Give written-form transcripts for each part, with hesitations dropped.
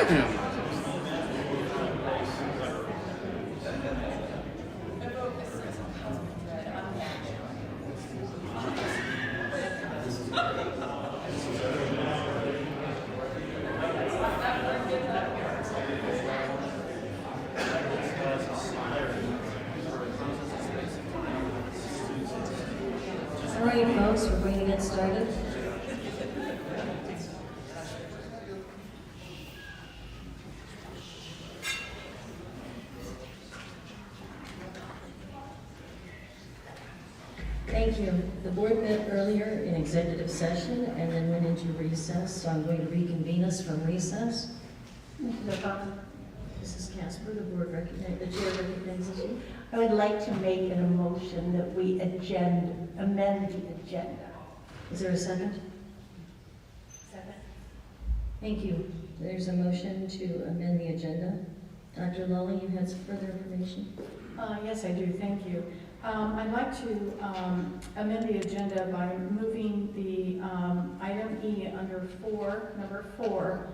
All right, folks, we're going to get started. Thank you. The board met earlier in executive session and then went into recess, so I'm going to reconvene us from recess. Mrs. Casper, the chair recognizes you. I would like to make an motion that we amend the agenda. Is there a second? Second. Thank you. There's a motion to amend the agenda. Dr. Lully, you had some further information? Yes, I do. Thank you. I'd like to amend the agenda by moving the item E under number 4,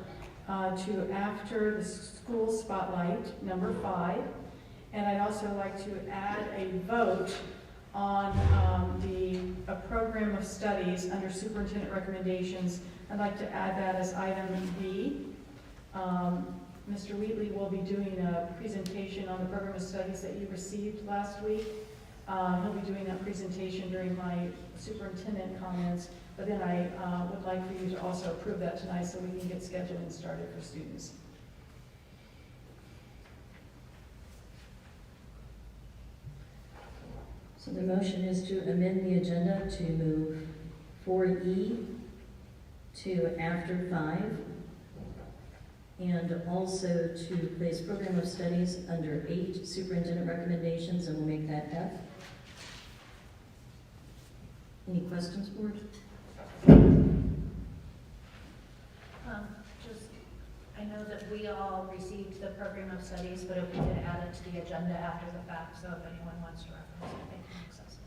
to after the school spotlight, number 5. And I'd also like to add a vote on a program of studies under superintendent recommendations. I'd like to add that as item B. Mr. Wheatley will be doing a presentation on the program of studies that you received last week. He'll be doing that presentation during my superintendent comments, but then I would like for you to also approve that tonight so we can get scheduling started for students. So the motion is to amend the agenda to move 4E to after 5, and also to place program of studies under 8, superintendent recommendations, and we'll make that F. Any questions, board? I know that we all received the program of studies, but if we could add it to the agenda after the fact, so if anyone wants to reference it, they can access it.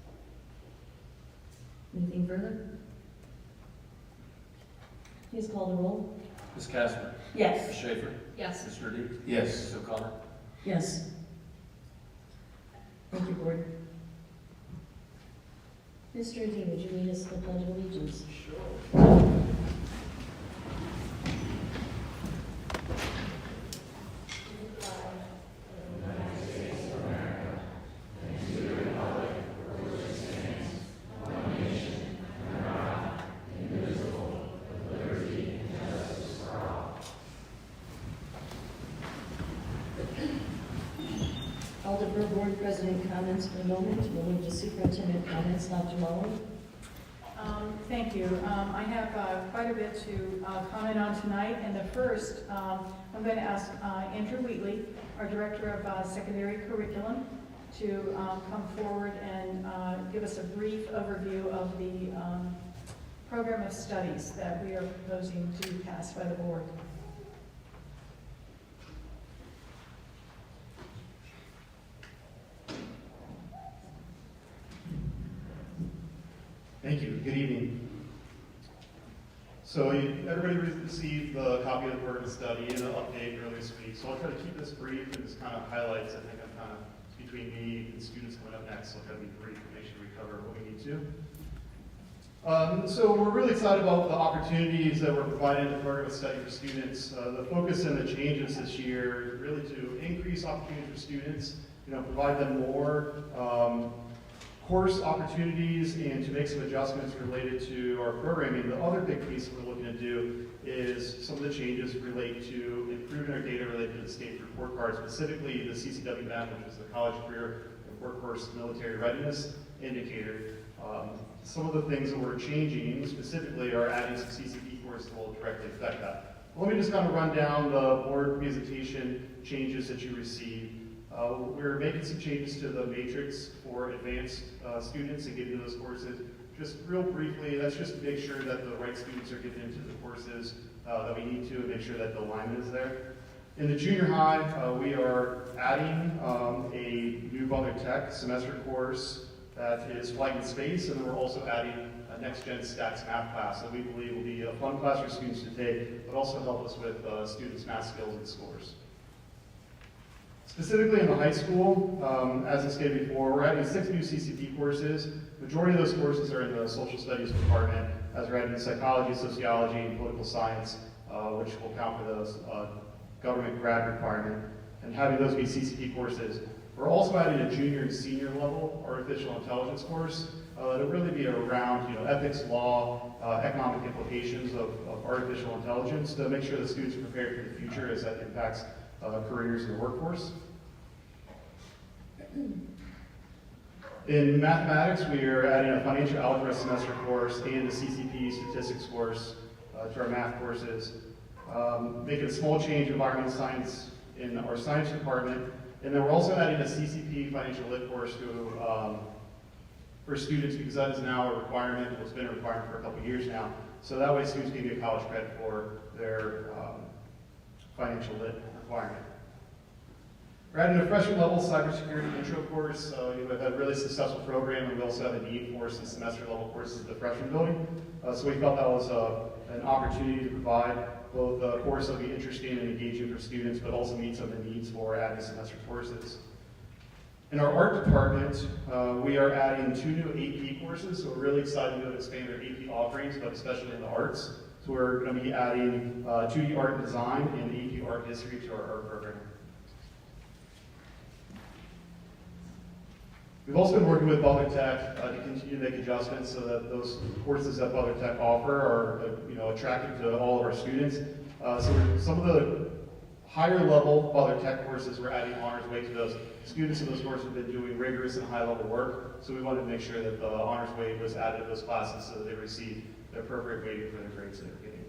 Anything further? Please call the roll. Ms. Casper? Yes. Ms. Schaefer? Yes. Mr. D? Yes. Ms. O'Connor? Yes. Thank you, board. Mr. D, would you lead us to the Pledge of Allegiance? Sure. I'll defer board president comments for a moment. We'll move to superintendent comments. Dr. Lully? Thank you. I have quite a bit to comment on tonight, and the first, I'm going to ask Andrew Wheatley, our Director of Secondary Curriculum, to come forward and give us a brief overview of the program of studies that we are proposing to pass by the board. Thank you. Good evening. So everybody received the copy of the program study and an update earlier this week. So I'll try to keep this brief and just kind of highlights. I think I'm kind of between me and students coming up next. So I'll try to be brief and make sure we cover what we need to. So we're really excited about the opportunities that we're providing in the program of study for students. The focus and the changes this year is really to increase opportunities for students, provide them more course opportunities and to make some adjustments related to our programming. The other big piece we're looking to do is some of the changes relate to improving our data related to the state report card, specifically the CCWM, which is the College Career and Workforce Military Readiness Indicator. Some of the things that we're changing specifically are adding some CCP courses that will directly affect that. Let me just kind of run down the board presentation changes that you received. We're making some changes to the matrix for advanced students and getting into those courses. Just real briefly, that's just to make sure that the right students are getting into the courses that we need to and make sure that the alignment is there. In the junior high, we are adding a new Other Tech semester course that is flight in space, and then we're also adding a next-gen stats math class that we believe will be a fun class for students to take, but also help us with students' math skills and scores. Specifically in the high school, as I stated before, we're adding 6 new CCP courses. Majority of those courses are in the social studies department, as we're adding psychology, sociology, and political science, which will count for those government grad requirement, and having those be CCP courses. We're also adding a junior and senior level artificial intelligence course that'll really be around ethics, law, economic implications of artificial intelligence to make sure that students are prepared for the future as that impacts careers in the workforce. In mathematics, we are adding a financial algebra semester course and a CCP statistics course to our math courses. Making a small change in environmental science in our science department. And then we're also adding a CCP financial lit course for students because that is now a requirement. It's been a requirement for a couple of years now. So that way students can get college credit for their financial lit requirement. We're adding a freshman level cybersecurity intro course. We've had a really successful program, and we also have a need for some semester level courses at the freshman building. So we felt that was an opportunity to provide both a course that will be interesting and engaging for students, but also meet some of the needs for adding semester courses. In our art department, we are adding 2 new AP courses, so we're really excited to expand our AP offerings, but especially in the arts. So we're going to be adding 2D art and design and AP art history to our art program. We've also been working with Butler Tech to continue to make adjustments so that those courses that Butler Tech offer are attractive to all of our students. So some of the higher level Butler Tech courses, we're adding honors weight to those. Students in those courses have been doing rigorous and high level work, so we wanted to make sure that the honors weight was added to those classes so that they receive the appropriate weighting for the grades that they're getting.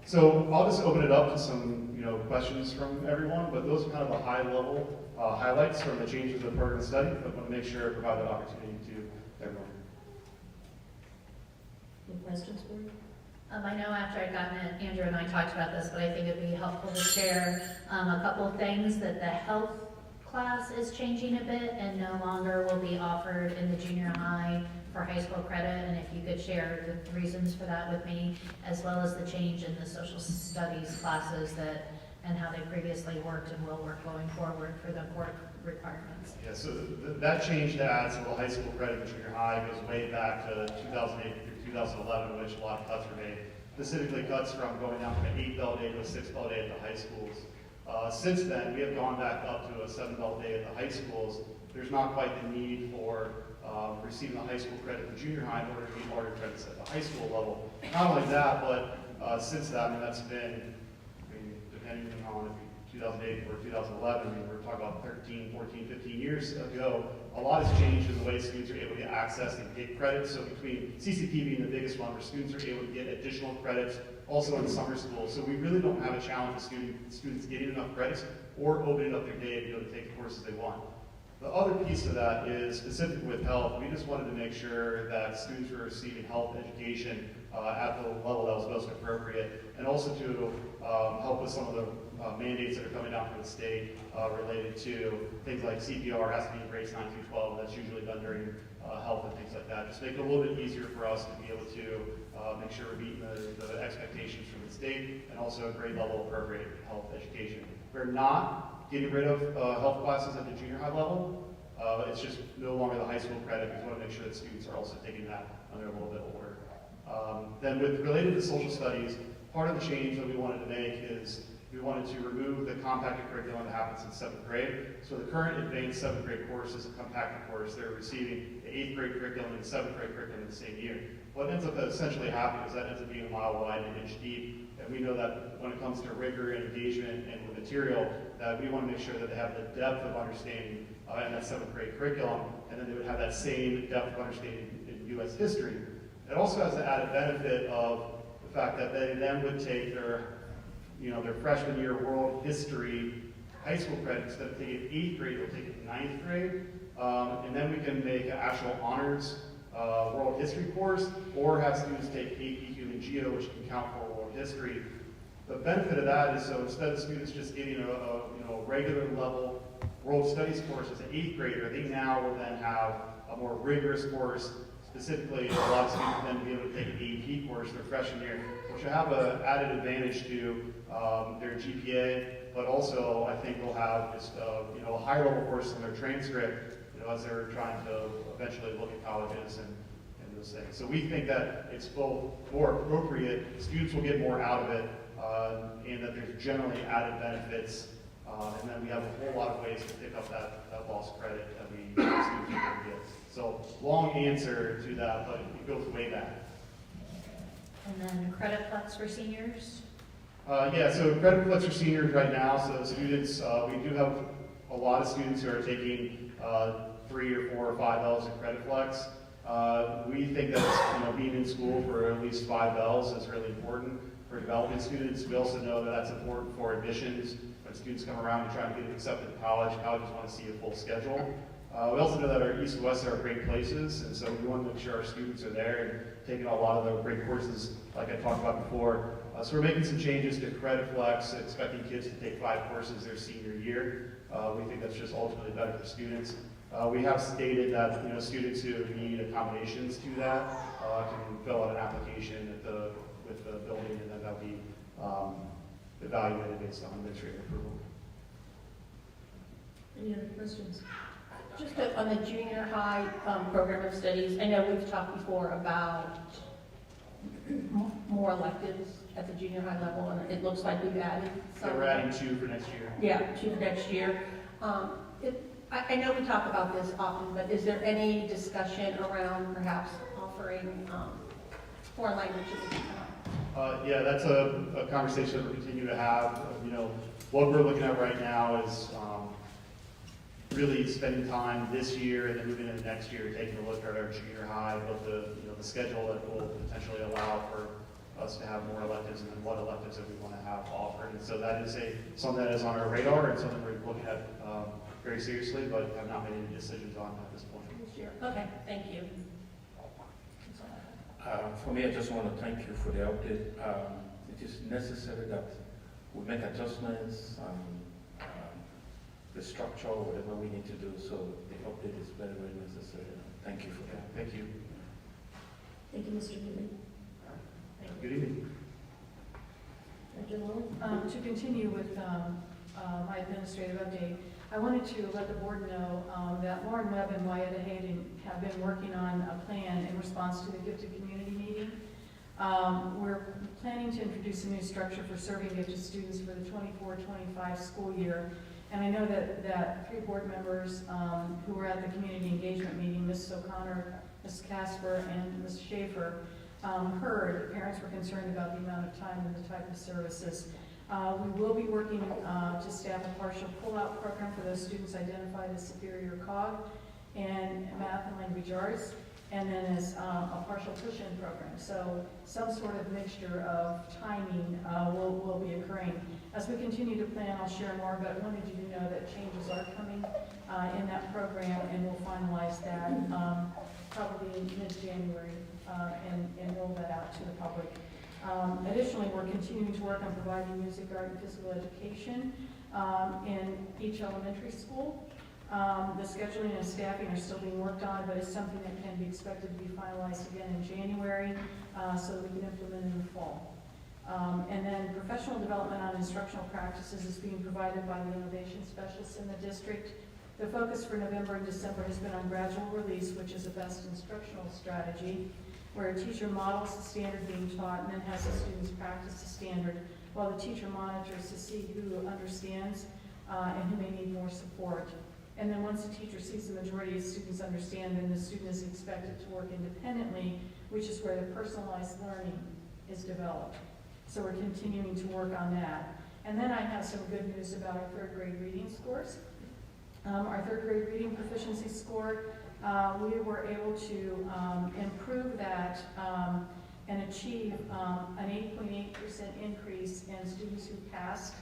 So I'll just open it up to some questions from everyone, but those are kind of the high level highlights from the changes of the program study, but I want to make sure I provide that opportunity to everyone. Any questions for you? I know after I'd gotten it, Andrew and I talked about this, but I think it'd be helpful to share a couple of things that the health class is changing a bit and no longer will be offered in the junior high for high school credit, and if you could share the reasons for that with me, as well as the change in the social studies classes and how they previously worked and will work going forward for the court requirements. Yeah, so that change to add some high school credit for junior high goes way back to 2008 through 2011, in which a lot of cuts were made. Specifically cuts from going down from an 8-bell day to a 6-bell day at the high schools. Since then, we have gone back up to a 7-bell day at the high schools. There's not quite the need for receiving the high school credit for junior high in order to meet harder credits at the high school level. Not only that, but since that, that's been, depending on 2008 or 2011, we're talking about 13, 14, 15 years ago, a lot has changed in the way students are able to access and get credits. So between CCP being the biggest one, where students are able to get additional credits, also in summer school. So we really don't have a challenge with students getting enough credits or opening up their day to be able to take the courses they want. The other piece of that is specific with health. We just wanted to make sure that students were receiving health education at the level that was most appropriate, and also to help with some of the mandates that are coming down from the state related to things like CPR has to be in grades 9 through 12. That's usually done during health and things like that. Just make it a little bit easier for us to be able to make sure we're meeting the expectations from the state, and also a grade level appropriate health education. We're not getting rid of health classes at the junior high level. It's just no longer the high school credit. We want to make sure that students are also taking that when they're a little bit older. Then related to social studies, part of the change that we wanted to make is we wanted to remove the compacted curriculum that happens in 7th grade. So the current advanced 7th grade course is a compacted course. They're receiving the 8th grade curriculum and the 7th grade curriculum in the same year. What ends up essentially happening is that ends up being a mile wide and an inch deep. And we know that when it comes to rigor and engagement and the material, that we want to make sure that they have the depth of understanding in that 7th grade curriculum, and then they would have that same depth of understanding in U.S. history. It also has the added benefit of the fact that they then would take their freshman year world history high school credit. Instead of taking 8th grade, they'll take it in 9th grade. And then we can make an actual honors world history course, or have students take AP Human Geo, which can count for world history. The benefit of that is, so instead of students just getting a regular level World Studies course as an 8th grader, they now will then have a more rigorous course. Specifically, a lot of students then be able to take an AP course their freshman year, which will have an added advantage to their GPA, but also I think they'll have just a higher level course on their transcript, as they're trying to eventually look at colleges and those things. So we think that it's both more appropriate, students will get more out of it, and that there's generally added benefits, and then we have a whole lot of ways to pick up that lost credit that students are going to get. So long answer to that, but it goes way back. And then credit flex for seniors? Yeah, so credit flex for seniors right now, so students, we do have a lot of students who are taking 3 or 4 or 5 L's in credit flex. We think that being in school for at least 5 L's is really important for development students. We also know that that's important for admissions. When students come around and try to get accepted to college, colleges want to see a full schedule. We also know that our East and West are great places, and so we want to make sure our students are there and taking a lot of the great courses like I talked about before. So we're making some changes to credit flex, expecting kids to take 5 courses their senior year. We think that's just ultimately better for students. We have stated that students who need accommodations to that can fill out an application with the building, and then that'll be evaluated based on administrative approval. Any other questions? Just on the junior high program of studies, I know we've talked before about more electives at the junior high level, and it looks like we've added some. So we're adding 2 for next year. Yeah, 2 for next year. I know we talk about this often, but is there any discussion around perhaps offering foreign languages? Yeah, that's a conversation that we continue to have. What we're looking at right now is really spending time this year and then moving into next year, taking a look at our junior high, both the schedule that will potentially allow for us to have more electives, and then what electives that we want to have offered. And so that is something that is on our radar and something we're looking at very seriously, but have not made any decisions on at this point. This year. Okay, thank you. For me, I just want to thank you for the update. It is necessary that we make adjustments, the structure, whatever we need to do. So the update is very, very necessary. Thank you for that. Thank you. Thank you, Mr. Newman. Good evening. Dr. Long? To continue with my administrative update, I wanted to let the board know that Lauren Webb and Wyatt Hayden have been working on a plan in response to the Gifted Community meeting. We're planning to introduce a new structure for serving gifted students for the 24-25 school year. And I know that 3 board members who were at the community engagement meeting, Ms. O'Connor, Ms. Casper, and Ms. Schaefer, heard parents were concerned about the amount of time and the type of services. We will be working to staff a partial pull-out program for those students identified as superior COG and math and language arts, and then as a partial push-in program. So some sort of mixture of timing will be occurring. As we continue to plan, I'll share more, but I wanted you to know that changes are coming in that program, and we'll finalize that probably in mid-January and roll that out to the public. Additionally, we're continuing to work on providing music, art, and physical education in each elementary school. The scheduling and staffing are still being worked on, but it's something that can be expected to be finalized again in January so that we can implement in the fall. And then professional development on instructional practices is being provided by the innovation specialists in the district. The focus for November and December has been on gradual release, which is a best instructional strategy, where a teacher models the standard being taught and then has the students practice the standard, while the teacher monitors to see who understands and who may need more support. And then once the teacher sees the majority of students understand, then the student is expected to work independently, which is where the personalized learning is developed. So we're continuing to work on that. And then I have some good news about our 3rd grade reading scores. Our 3rd grade reading proficiency score, we were able to improve that and achieve an 8.8% increase in students who passed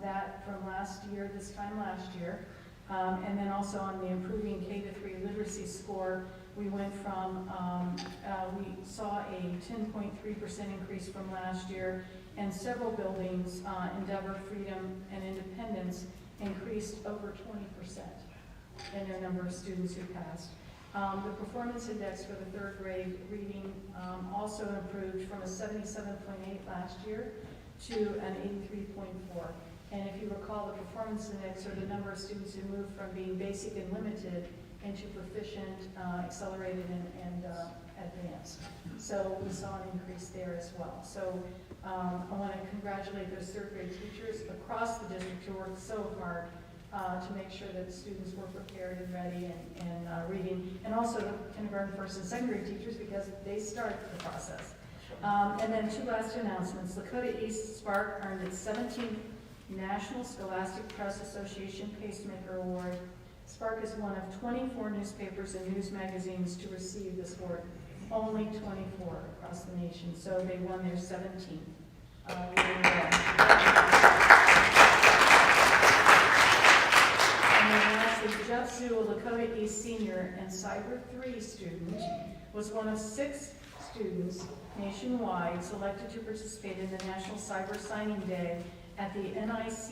that from last year, this time last year. And then also on the improving K-3 literacy score, we went from, we saw a 10.3% increase from last year, and several buildings, Endeavor, Freedom, and Independence, increased over 20% in their number of students who passed. The performance index for the third grade reading also improved from a 77.8 last year to an 83.4. And if you recall, the performance index are the number of students who moved from being basic and limited into proficient, accelerated, and advanced. So we saw an increase there as well. So I want to congratulate those third grade teachers across the district who worked so hard to make sure that students were prepared and ready and reading, and also the kindergarten, first, and second grade teachers, because they start the process. And then two last announcements. Lakota East Spark earned its 17th National Scholastic Press Association Pacemaker Award. Spark is one of 24 newspapers and news magazines to receive this award. Only 24 across the nation, so they won their 17th. Really well. And then lastly, Jeff Zhu, a Lakota East senior and Cyber 3 student, was one of 6 students nationwide selected to participate in the National Cyber Signing Day at the NICE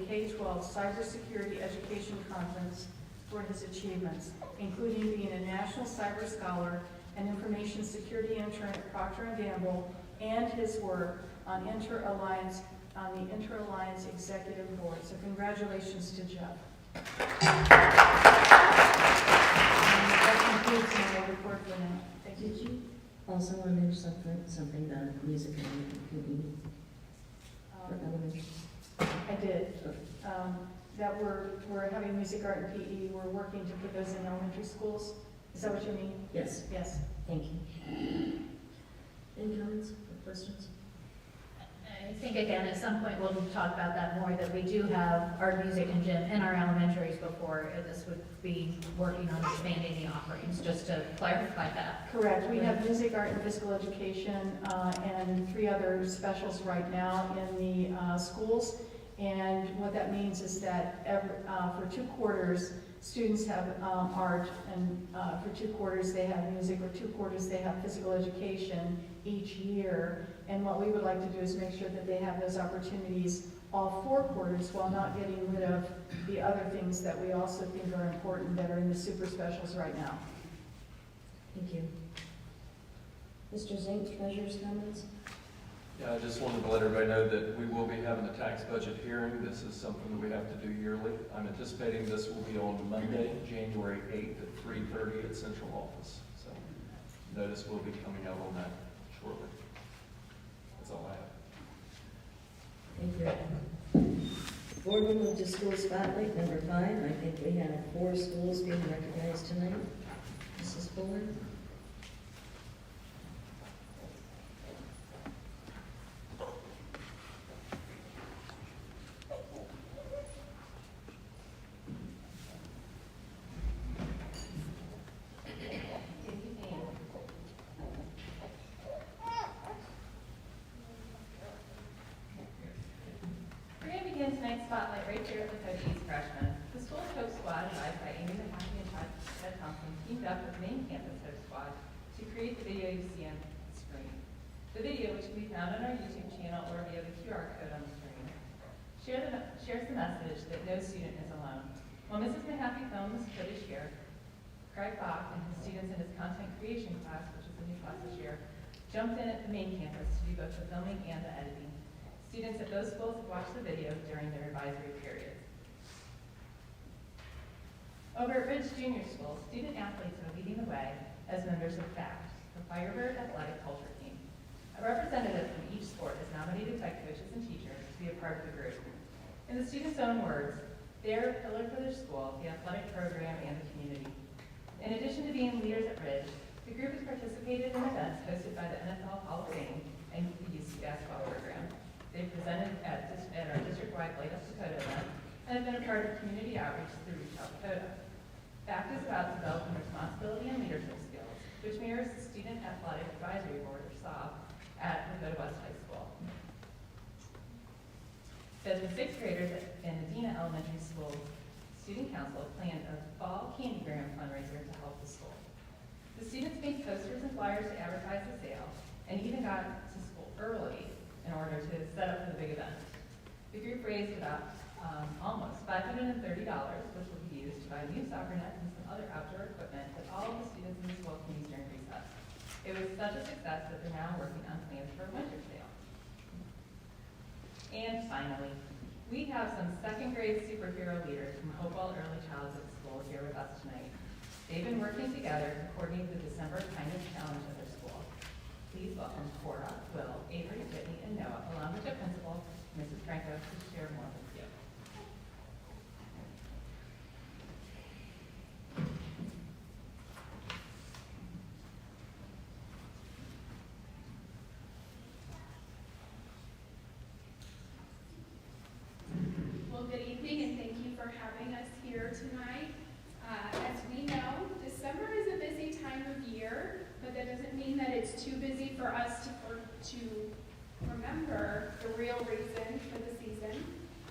K-12 Cybersecurity Education Conference for his achievements, including being a National Cyber Scholar, an Information Security Intern at Procter & Gamble, and his work on the Inter-Alliance Executive Board. So congratulations to Jeff. And that concludes my report for now. Thank you. Did you also want to mention something about music and PE for elementary? I did. That we're having music, art, and PE. We're working to put those in elementary schools. Is that what you mean? Yes, Yes. thank you. Any comments or questions? I think again, at some point, we'll talk about that more, that we do have art, music, and gym in our elementaries before this would be working on expanding the offerings, just to clarify that. Correct. We have music, art, and physical education, and 3 other specials right now in the schools. And what that means is that for 2 quarters, students have art, and for 2 quarters they have music, or 2 quarters they have physical education each year. And what we would like to do is make sure that they have those opportunities all 4 quarters, while not getting rid of the other things that we also think are important that are in the super specials right now. Thank you. Mr. Zink, treasurer's comments? Yeah, I just wanted to let everybody know that we will be having a tax budget hearing. This is something that we have to do yearly. I'm anticipating this will be on Monday, January 8th at 3:30 at Central Office. So notice will be coming out on that shortly. That's all I have. Thank you. Board will move to school spotlight number 5. I think we have 4 schools being recognized tonight. Mrs. Fuller? Tonight's spotlight right here at Lakota East Freshman. The school's Hope Squad, advised by Amy Mahaffey and Ted Thompson, teamed up with main campus Hope Squad to create the video you see on the screen. The video, which can be found on our YouTube channel or via the QR code on the screen, shares the message that no student is alone. While Mrs. Mahaffey filmed this footage here, Craig Bach and his students in his content creation class, which is a new class this year, jumped in at the main campus to do both the filming and the editing. Students at those schools have watched the video during their advisory periods. Over at Ridge Junior School, student athletes are leading the way as members of FACT, the Firebird Athletic Culture Team. A representative from each sport is nominated by coaches and teachers to be a part of the group. In the students' own words, they are a pillar for their school, the athletic program, and the community. In addition to being leaders at Ridge, the group has participated in events hosted by the NFL Hall of Fame and the UC basketball program. They've presented at our district-wide Light Up Dakota event and have been a part of community outreach through Reach Out Dakota. FACT is about developing responsibility and leadership skills, which mirrors the Student Athletic Advisory Board, or SAB, at Dakota West High School. The 6th graders in Medina Elementary School Student Council planned a fall candygram fundraiser to help the school. The students made posters and flyers to advertise the sale, and even got to school early in order to set up for the big event. The group raised about almost $530, which will be used to buy new soccer nets and some other outdoor equipment that all of the students in the school can use during recess. It was such a success that they're now working on plans for a winter sale. And finally, we have some second grade superhero leaders from Hopewell Early Childhood School here with us tonight. They've been working together to coordinate the December Kindness Challenge at their school. Please welcome Cora, Will, Avery, Whitney, and Noah, along with their principal, Mrs. Franco, to share more with you. Well, good evening, and thank you for having us here tonight. As we know, December is a busy time of year, but that doesn't mean that it's too busy for us to remember the real reason for the season.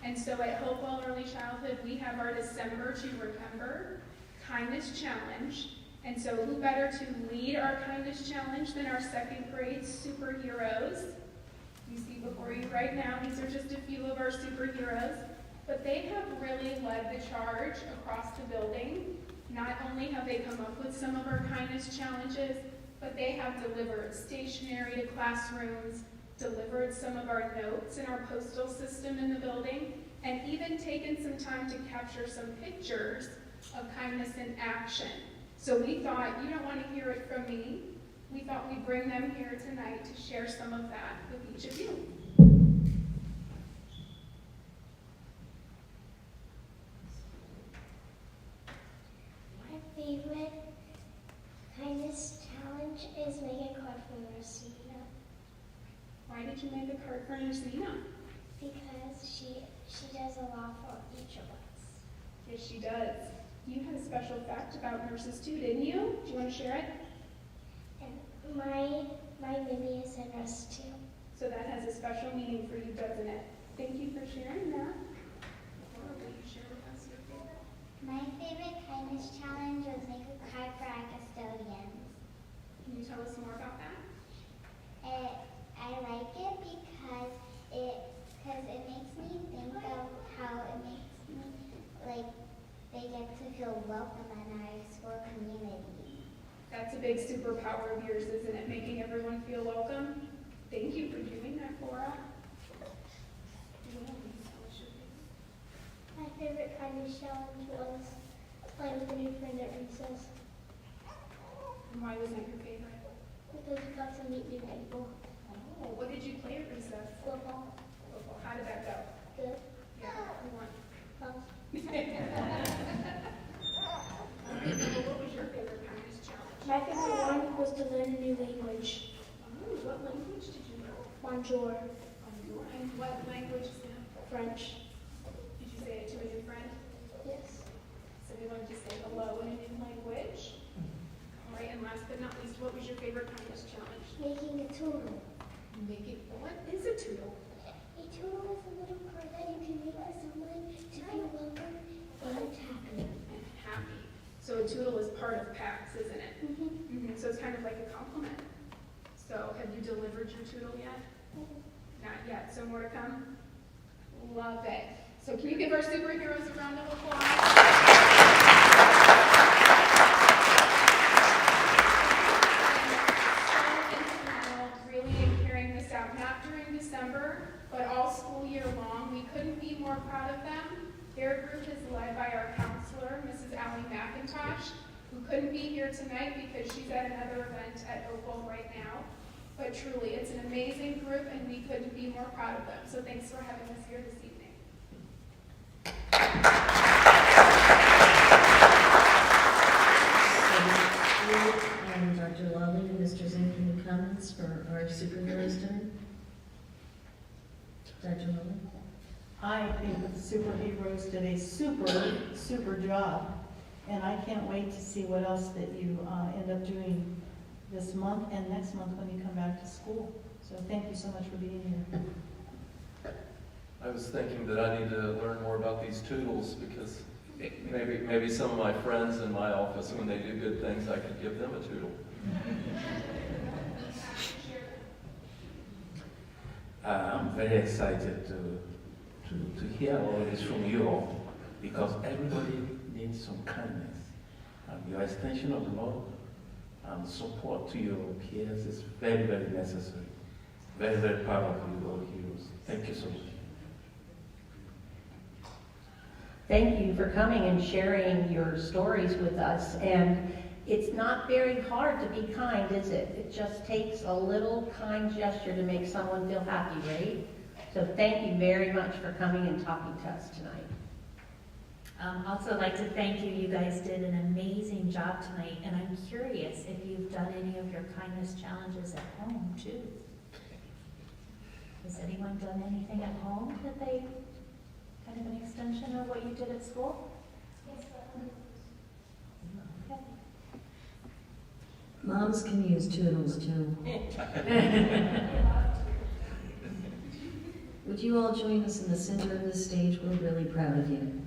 And so at Hopewell Early Childhood, we have our December to Remember Kindness Challenge. And so who better to lead our Kindness Challenge than our second grade superheroes? You see before you right now, these are just a few of our superheroes. But they have really led the charge across the building. Not only have they come up with some of our kindness challenges, but they have delivered stationery to classrooms, delivered some of our notes in our postal system in the building, and even taken some time to capture some pictures of kindness in action. So we thought, you don't want to hear it from me. We thought we'd bring them here tonight to share some of that with each of you. My favorite kindness challenge is make a card for Rosina. Why did you make a card for Rosina? Because she does a lot for each of us. Yes, she does. You had a special fact about nurses too, didn't you? Do you want to share it? And my Mimi is a nurse too. So that has a special meaning for you, doesn't it? Thank you for sharing that. Laura, will you share with us your favorite? My favorite kindness challenge was make a card for our custodians. Can you tell us more about that? I like it because it makes me think of how it makes me like they get to feel welcome in our school community. That's a big superpower of yours, isn't it? Making everyone feel welcome. Thank you for doing that, Laura. My favorite kindness challenge was playing with a new friend at recess And why was that your favorite? because we got to meet new people. Oh, what did you play at recess? Football, Football. How did that go? good, Yeah, who won? fun. What was your favorite kindness challenge? My favorite one was to learn a new language. Ooh, what language did you know? Bonjour, And what language is that? French. Did you say it to a new friend? Yes. So we learned to say hello in a new language. All right, and last but not least, what was your favorite kindness challenge? Making a toodle. What is a toodle? A toodle is a little card that you can make for someone to feel welcome and happy. And happy. So a toodle is part of PAX, isn't it? Mm-hmm. So it's kind of like a compliment. So have you delivered your toodle yet? Not yet, so more to come? Love it. So can you give our superheroes a round of applause? Really in carrying this out, not during December, but all school year long. We couldn't be more proud of them. Their group is led by our counselor, Mrs. Allie McIntosh, who couldn't be here tonight because she's at another event at Opal right now. But truly, it's an amazing group, and we couldn't be more proud of them. So thanks for having us here this evening. And Dr. Lally and Mr. Zink, any comments for our superheroes tonight? Dr. Lally? I think the superheroes did a super job, and I can't wait to see what else that you end up doing this month and next month when you come back to school. So thank you so much for being here. I was thinking that I need to learn more about these toodles because maybe some of my friends in my office, when they do good things, I could give them a toodle. I'm very excited to to hear all this from you all, because everybody needs some kindness. Your extension of love and support to your peers is very, very necessary. Very, very proud of you all heroes. Thank you so much. Thank you for coming and sharing your stories with us. And it's not very hard to be kind, is it? It just takes a little kind gesture to make someone feel happy, right? So thank you very much for coming and talking to us tonight. Also like to thank you. You guys did an amazing job tonight, and I'm curious if you've done any of your kindness challenges at home too. Has anyone done anything at home that they kind of an extension of what you did at school? Okay. Moms can use toodles too. Would you all join us in the center of the stage? We're really proud of you.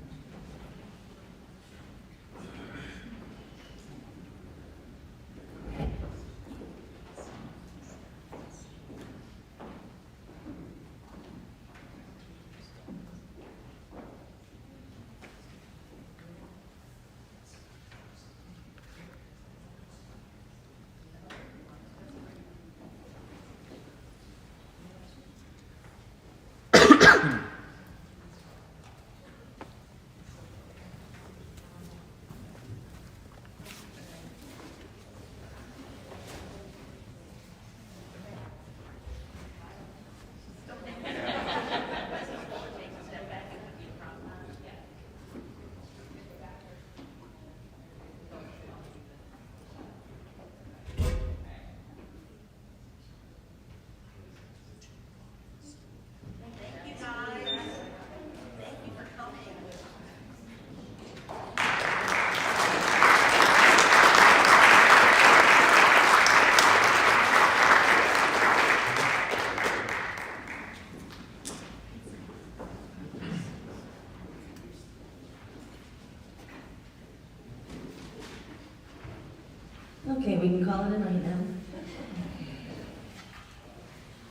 Okay, we can call it a night now.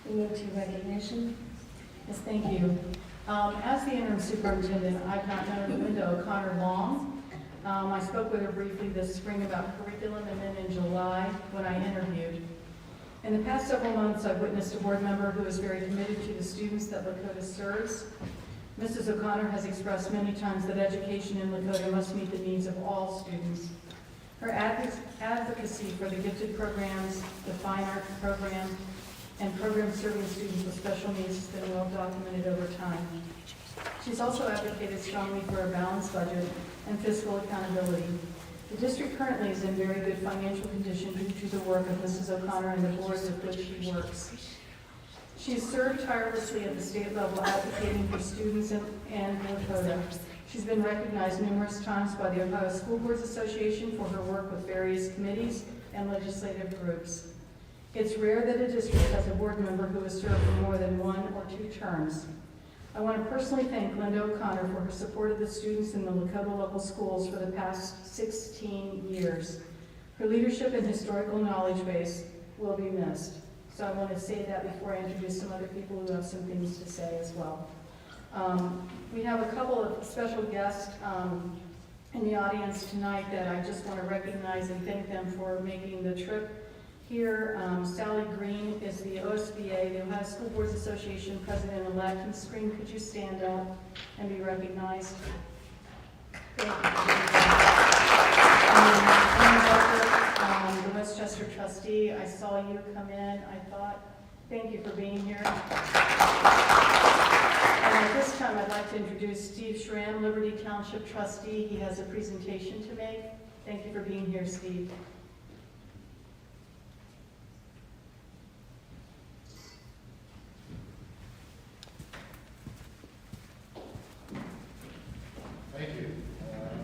We move to recognition. Yes, thank you. As the interim superintendent, I've not known Linda O'Connor long. I spoke with her briefly this spring about curriculum and then in July when I interviewed. In the past several months, I've witnessed a board member who is very committed to the students that Lakota serves. Mrs. O'Connor has expressed many times that education in Lakota must meet the needs of all students. Her advocacy for the gifted programs, the fine art program, and programs serving students with special needs has been well documented over time. She's also advocated strongly for a balanced budget and fiscal accountability. The district currently is in very good financial condition due to the work of Mrs. O'Connor and the boards with which she works. She has served tirelessly at the state level advocating for students and Lakota. She's been recognized numerous times by the Ohio School Boards Association for her work with various committees and legislative groups. It's rare that a district has a board member who has served for more than 1 or 2 terms. I want to personally thank Linda O'Connor for her support of the students in the Lakota local schools for the past 16 years. Her leadership and historical knowledge base will be missed. So I want to say that before I introduce some other people who have some things to say as well. We have a couple of special guests in the audience tonight that I just want to recognize and thank them for making the trip here. Sally Green is the OSBA, the Ohio School Boards Association President-elect. And Screen, could you stand up and be recognized? Thank you. The Westchester trustee, I saw you come in. I thought, thank you for being here. And at this time, I'd like to introduce Steve Schramm, Liberty Township trustee. He has a presentation to make. Thank you for being here, Steve. Thank you.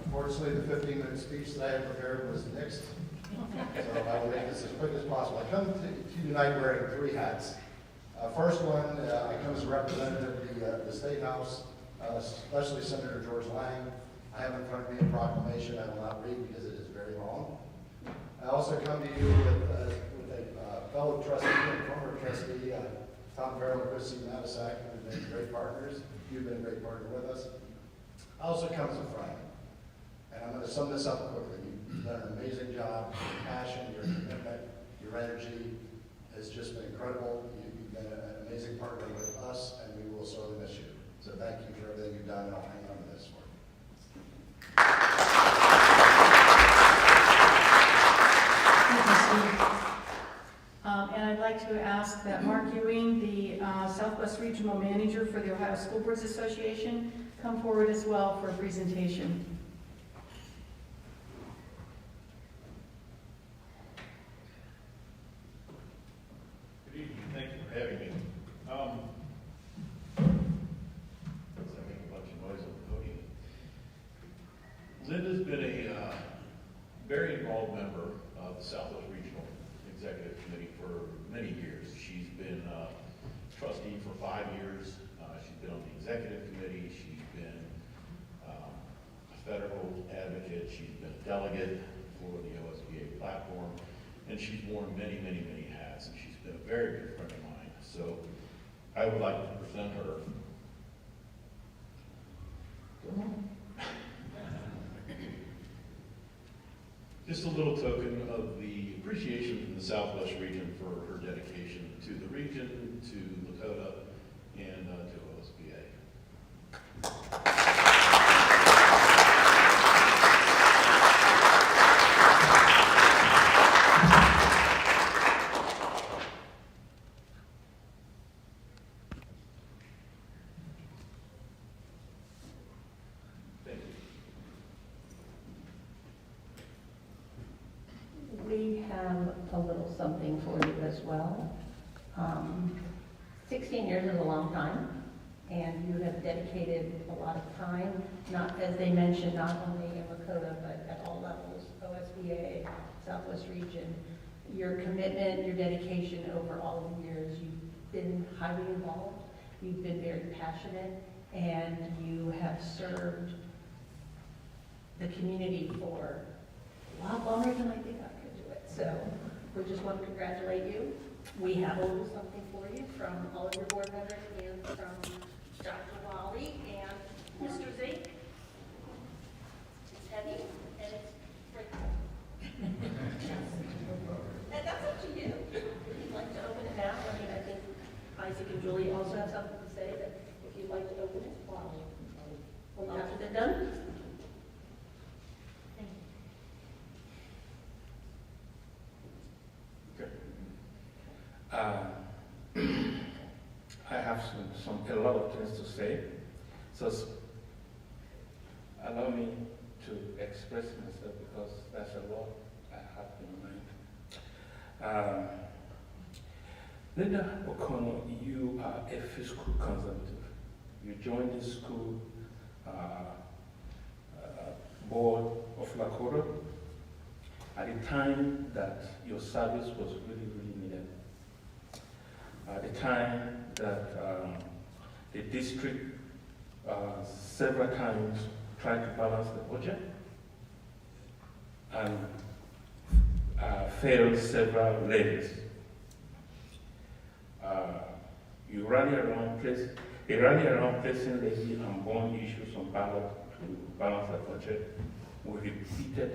Unfortunately, the 15-minute speech that I had prepared was next, so I will make this as quick as possible. I come to you tonight wearing 3 hats. First one, I come as a representative of the State House, especially Senator George Lang. I have in front of me a proclamation I will not read because it is very long. I also come to you with a fellow trustee and former trustee, Tom Farrell and Chrissy Matasak have been great partners. You've been a great partner with us. Also comes a friend. And I'm going to sum this up quickly. You've done an amazing job. Your passion, your commitment, your energy has just been incredible. You've been an amazing partner with us, and we will sorely miss you. So thank you for everything you've done, and I'll hang on to this for you. And I'd like to ask that Mark Ewing, the Southwest Regional Manager for the Ohio School Boards Association, come forward as well for a presentation. Good evening, thank you for having me. I make a bunch of noise on the podium. Linda's been a very involved member of the Southwest Regional Executive Committee for many years. She's been trustee for 5 years. She's been on the executive committee. She's been a federal advocate. She's been a delegate for the OSBA platform, and she's worn many, many, many hats, and she's been a very good friend of mine. So I would like to present her. Just a little token of the appreciation from the Southwest region for her dedication to the region, to Lakota, and to OSBA. We have a little something for you as well. 16 years is a long time, and you have dedicated a lot of time, not, as they mentioned, not only in Lakota, but at all levels, OSBA, Southwest Region. Your commitment, your dedication over all the years, you've been highly involved, you've been very passionate, and you have served the community for a lot longer than I think I could do it. So we just want to congratulate you. We have a little something for you from all of your board members and from Dr. Wally and Mr. Zink. It's heavy and it's pretty. And that's up to you. If you'd like to open it now, I mean, I think Isaac and Julie also have something to say, that if you'd like to open it, after they're done. I have a lot of things to say, so allow me to express myself because that's a lot I have in mind. Linda O'Connor, you are a fiscal conservative. You joined the school board of Lakota at a time that your service was really, really needed. At the time that the district several times tried to balance the budget and failed several levels. You rally around placing levy and bond issues on ballot to balance the budget with repeated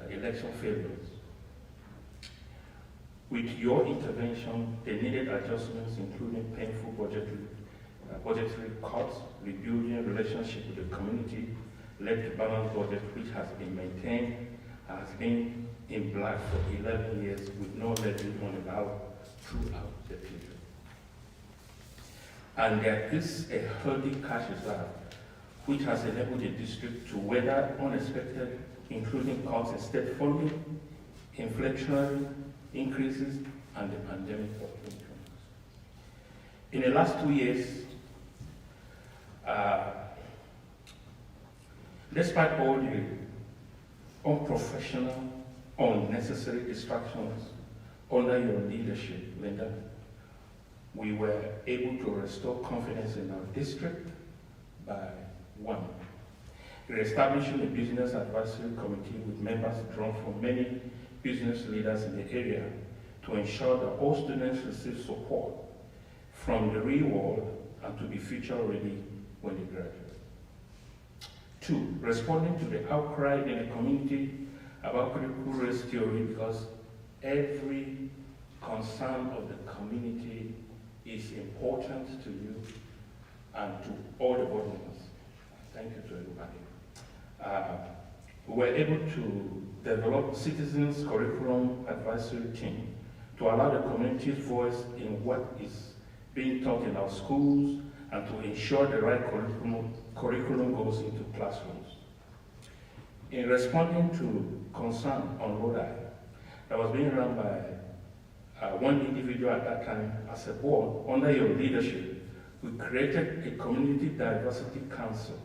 election failures. With your intervention, the needed adjustments, including painful budgetary cuts, rebuilding relationship with the community, led to balanced budget, which has been maintained, has been in black for 11 years with no levy on the ballot throughout the period. And there is a healthy cash reserve, which has enabled the district to weather unexpected, including cuts in state funding, inflationary increases, and the pandemic of 2020. In the last 2 years, despite all the unprofessional, unnecessary distractions under your leadership, Linda, we were able to restore confidence in our district by 1, reestablishing a business advisory committee with members drawn from many business leaders in the area to ensure that all students receive support from the real world and to be future ready when they graduate. 2, responding to the outcry in the community about critical race theory, because every concern of the community is important to you and to all the board members. Thank you to everybody. We were able to develop citizens curriculum advisory team to allow the community's voice in what is being taught in our schools and to ensure the right curriculum goes into classrooms. In responding to concern on Rhode Island that was being run by one individual at that time as a board, under your leadership, we created a community diversity council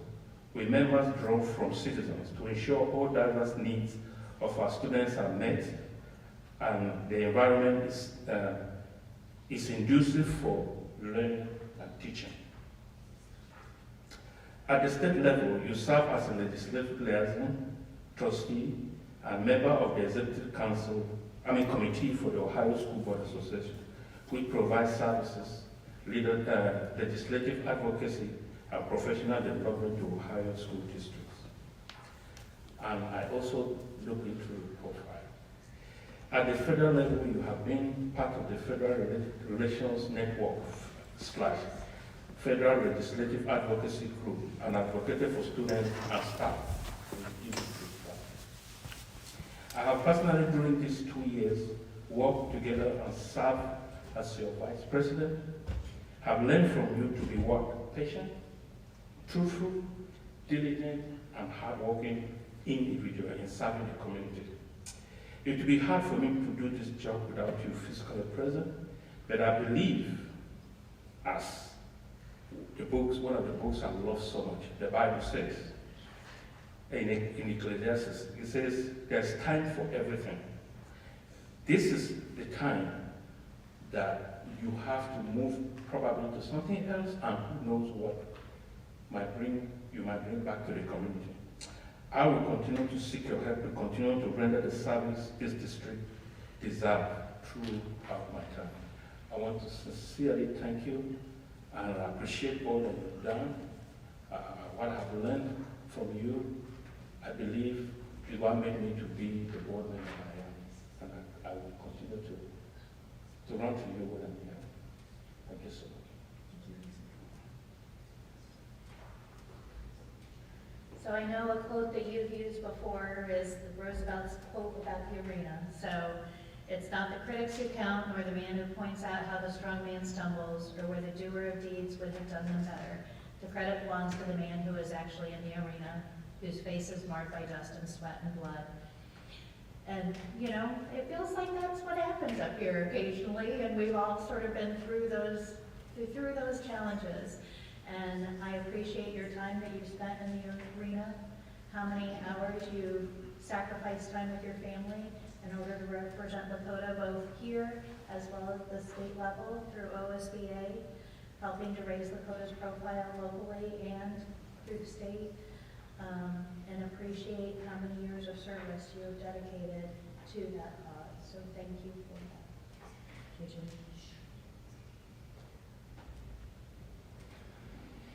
with members drawn from citizens to ensure all diverse needs of our students are met and the environment is conducive for learning and teaching. At the state level, you serve as a legislative liaison, trustee, and member of the executive committee for the Ohio School Board Association, which provides services, legislative advocacy, and professional development to Ohio school districts. And I also look into the profile. At the federal level, you have been part of the Federal Relations Network / Federal Legislative Advocacy Group and advocated for students and staff. I have personally, during these 2 years, worked together and served as your vice president. Have learned from you to be what? Patient, truthful, diligent, and hardworking individual in serving the community. It would be hard for me to do this job without you physically present, but I believe, as the books, one of the books I love so much, the Bible says, in Ecclesiastes, it says, there's time for everything. This is the time that you have to move probably to something else, and who knows what you might bring back to the community. I will continue to seek your help to continue to render the service this district deserves throughout my time. I want to sincerely thank you and I appreciate all that you've done. What I have learned from you, I believe, is what made me to be the board member I am. And I will continue to run to you when I'm here. Thank you so much. So I know a quote that you've used before is Roosevelt's quote about the arena. So it's not the critics who count, nor the man who points out how the strong man stumbles, or where the doer of deeds would have done them better. The credit belongs to the man who is actually in the arena, whose face is marked by dust and sweat and blood. And, you know, it feels like that's what happens up here occasionally, and we've all sort of been through those challenges. And I appreciate your time that you spent in the arena, how many hours you sacrificed time with your family in order to represent Lakota both here as well as the state level through OSBA, helping to raise Lakota's profile locally and through the state, and appreciate how many years of service you have dedicated to that cause. So thank you for that.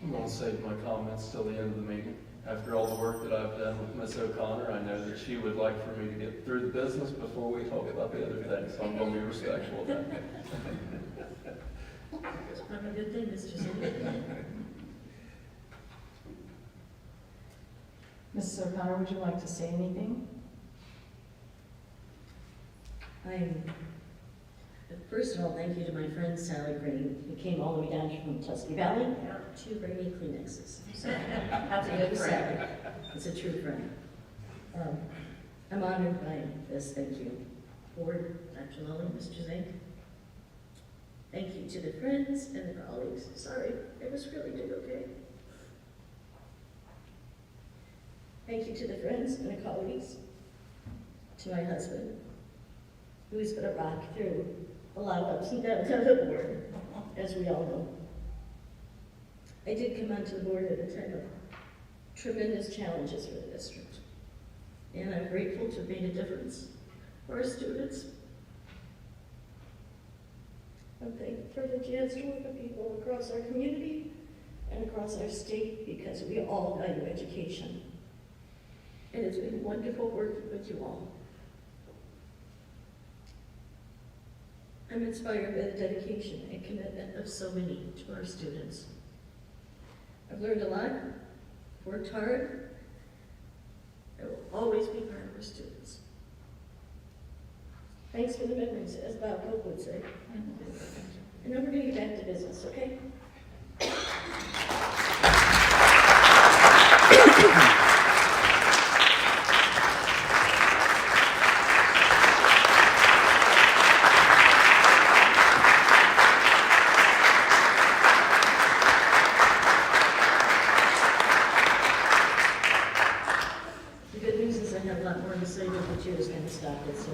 I'm going to save my comments till the end of the meeting. After all the work that I've done with Ms. O'Connor, I know that she would like for me to get through the business before we talk about the other things, so I'm going to be respectful of that. That's probably a good thing, Mr. Zinn. Mrs. O'Connor, would you like to say anything? First of all, thank you to my friend Sally Green, who came all the way down from Tusky Valley to bring me Kleenexes. So, That's a good friend. It's a true friend. I'm honored by this. Thank you. Board, Dr. Lully, Mr. Zink. Thank you to the friends and the colleagues. Sorry, I was really doing okay. Thank you to the friends and the colleagues, to my husband, who has been a rock through a lot of ups and downs on the board, as we all know. I did come onto the board at a time of tremendous challenges for the district, and I'm grateful to have made a difference for our students. I'm thankful for the chance to work with people across our community and across our state because we all value education. And it's been wonderful working with you all. I'm inspired by the dedication and commitment of so many to our students. I've learned a lot, worked hard. I will always be proud of our students. Thanks for the memories, as Bob Hope would say. And now we're going to get back to business, okay? The good news is I have a lot more to say, but the chair is going to stop it, so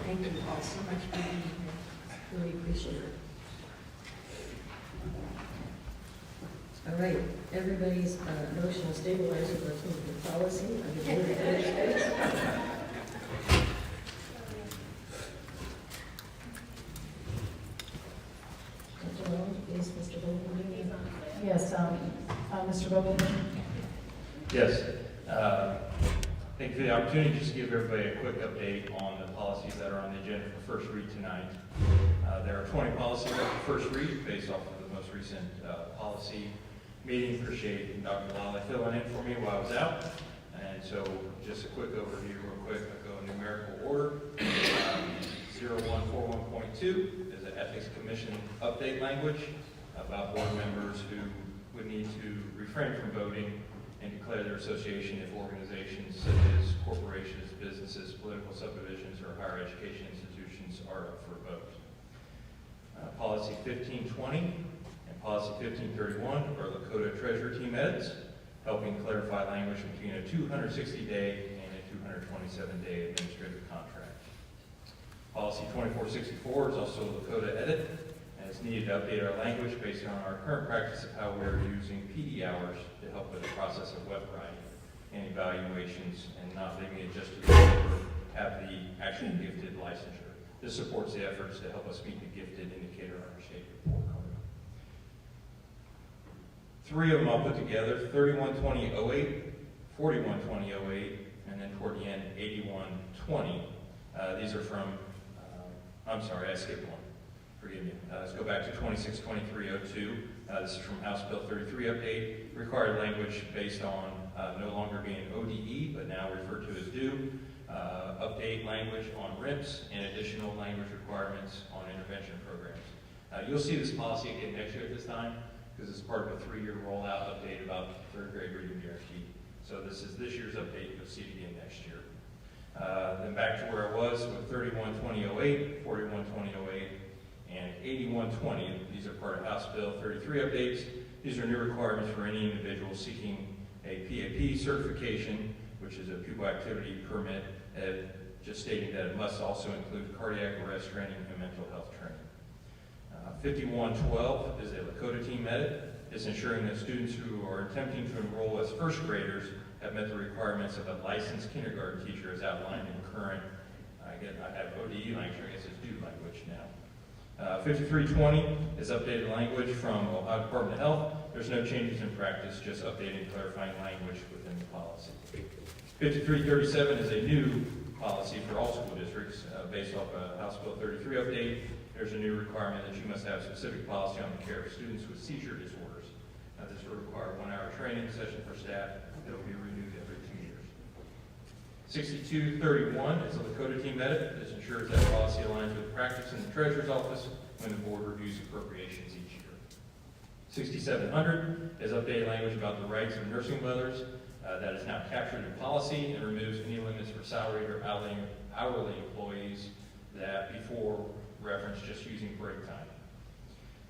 thank you all so much for being here. Really appreciate it. All right, everybody's emotional stabilizer, let's move to policy. I'm going to move to education. Dr. Long, is Mr. Bowman doing it? Yes, Mr. Vogel? Yes. Thank you for the opportunity just to give everybody a quick update on the policies that are on the agenda for first read tonight. There are 20 policies for first read based off of the most recent policy meeting. Appreciate Dr. Lally filling in for me while I was out. And so just a quick overview real quick. I'll go in numerical order. 0141.2 is an ethics commission update language about board members who would need to refrain from voting and declare their association if organizations such as corporations, businesses, political subdivisions, or higher education institutions are up for vote. Policy 1520 and Policy 1531 are Lakota Treasurer Team Eds, helping clarify language between a 260-day and a 227-day administrative contract. Policy 2464 is also Lakota Edit, and it's needed to update our language based on our current practice of how we're using PD hours to help with the process of web writing and evaluations, and not leaving it just to the people who have the actual gifted licensure. This supports the efforts to help us meet the gifted indicator on our state report card. 3 of them I'll put together: 312008, 412008, and then toward the end 8120. These are from, I'm sorry, I skipped one. Forgive me. Let's go back to 262302. This is from House Bill 33 update. Required language based on no longer being ODE, but now referred to as due. Update language on RIPS and additional language requirements on intervention programs. You'll see this policy again next year at this time because it's part of a 3-year rollout update about third grade reading DRT. So this is this year's update. You'll see it again next year. Then back to where I was with 312008, 412008, and 8120. These are part of House Bill 33 updates. These are new requirements for any individual seeking a PAP certification, which is a pupil activity permit, just stating that it must also include cardiac arrest training and mental health training. 5112 is a Lakota Team Edit. It's ensuring that students who are attempting to enroll as first graders have met the requirements of a licensed kindergarten teacher as outlined in current, I have ODE language, I guess it's due language now. 5320 is updated language from Ohio Department of Health. There's no changes in practice, just updating and clarifying language within the policy. 5337 is a new policy for all school districts based off a House Bill 33 update. There's a new requirement that you must have specific policy on the care of students with seizure disorders. This will require a 1-hour training session for staff. It will be renewed every 2 years. 6231 is a Lakota Team Edit. This ensures that policy aligns with practice in the Treasurer's Office when the board reviews appropriations each year. 6700 is updated language about the rights of nursing mothers. That is now captured in policy and removes any limits for salaried or hourly employees that before referenced just using break time.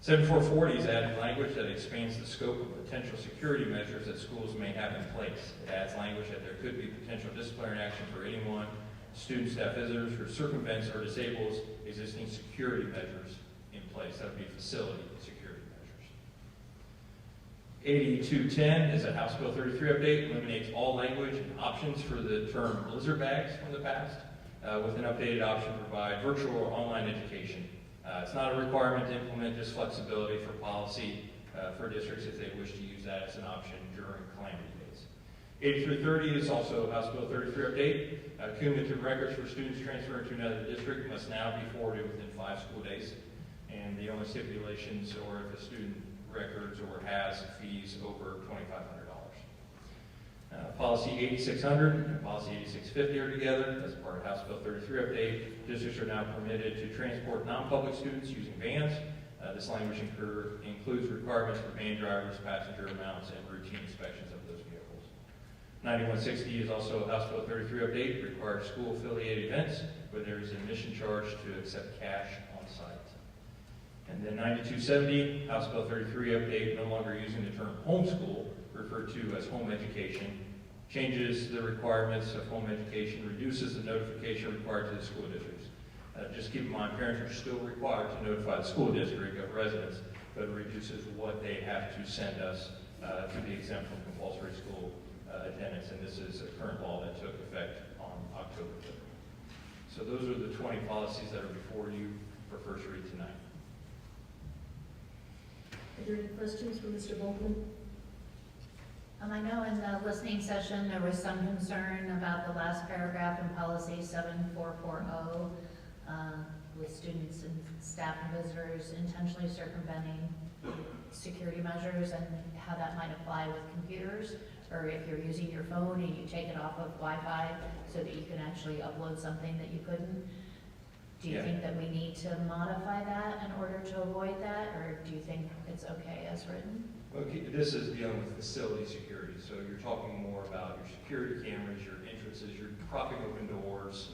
7440 is adding language that expands the scope of potential security measures that schools may have in place. It adds language that there could be potential disciplinary action for anyone, student, staff, visitors, who circumvents or disables existing security measures in place. That would be facility security measures. 8210 is a House Bill 33 update. Eliminates all language and options for the term blizzard bags from the past, with an updated option to provide virtual or online education It's not a requirement to implement, just flexibility for policy for districts if they wish to use that as an option during calamity days. 8330 is also House Bill 33 update. Cumulative records for students transferring to another district must now be forwarded within 5 school days. And the only stipulations are if a student records or has fees over $2,500. Policy 8600 and Policy 8650 are together as part of House Bill 33 update. Districts are now permitted to transport non-public students using vans. This language includes requirements for van drivers, passenger amounts, and routine inspections of those vehicles. 9160 is also House Bill 33 update, requires school-affiliated events where there is an admission charge to accept cash on site. And then 9270, House Bill 33 update, no longer using the term homeschool, referred to as home education, changes the requirements of home education, reduces the notification required to the school districts. Just keep in mind, parents are still required to notify the school district of residents, but it reduces what they have to send us to be exempt from compulsory school attendance, and this is a current law that took effect on October 3rd. So those are the 20 policies that are before you for first read tonight. Are there any questions for Mr. Volkman? I know in the listening session, there was some concern about the last paragraph in policy 7440, with students and staff and visitors intentionally circumventing security measures and how that might apply with computers, or if you're using your phone and you take it off of Wi-Fi so that you can actually upload something that you couldn't. Do you think that we need to modify that in order to avoid that, or do you think it's okay as written? Okay, this is dealing with facility security, so you're talking more about your security cameras, your entrances, you're propping open doors,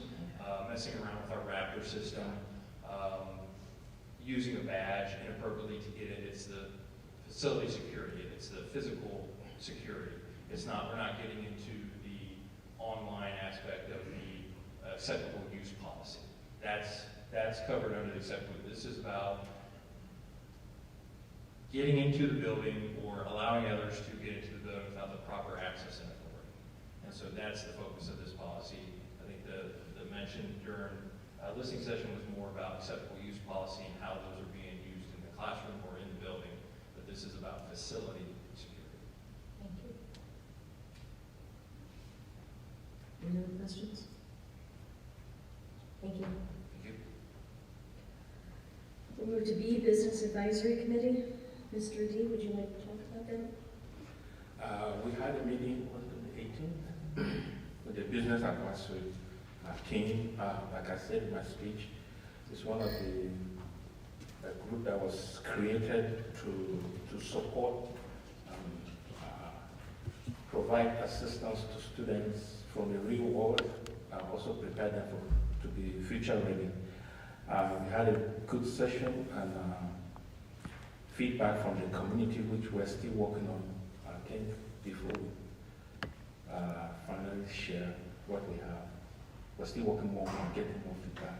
messing around with our Raptor system, using a badge inappropriately to get it. It's the facility security, it's the physical security. It's not, we're not getting into the online aspect of the acceptable use policy. That's covered under the acceptable. This is about getting into the building or allowing others to get into the building without the proper access and authority. And so that's the focus of this policy. I think the mention during listening session was more about acceptable use policy and how those are being used in the classroom or in the building, but this is about facility security. Thank you. Any other questions? Thank you. Thank you. We'll move to B, Business Advisory Committee. Mr. D, would you like to talk about that? We had a meeting on the 18th with the business advisory team. Like I said in my speech, it's one of the group that was created to support, provide assistance to students from the real world, and also prepare them to be future ready. We had a good session and feedback from the community, which we're still working on, I think, before we finally share what we have. We're still working more on getting more feedback.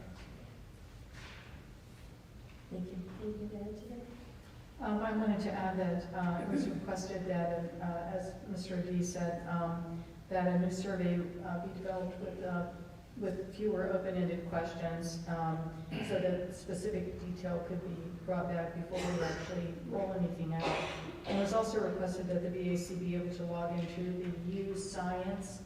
Thank you. Anything to add to that? I wanted to add that it was requested that, as Mr. D said, that a new survey be developed with fewer open-ended questions, so that specific detail could be brought back before we actually roll anything out. And it was also requested that the BAC be able to log into the Use Science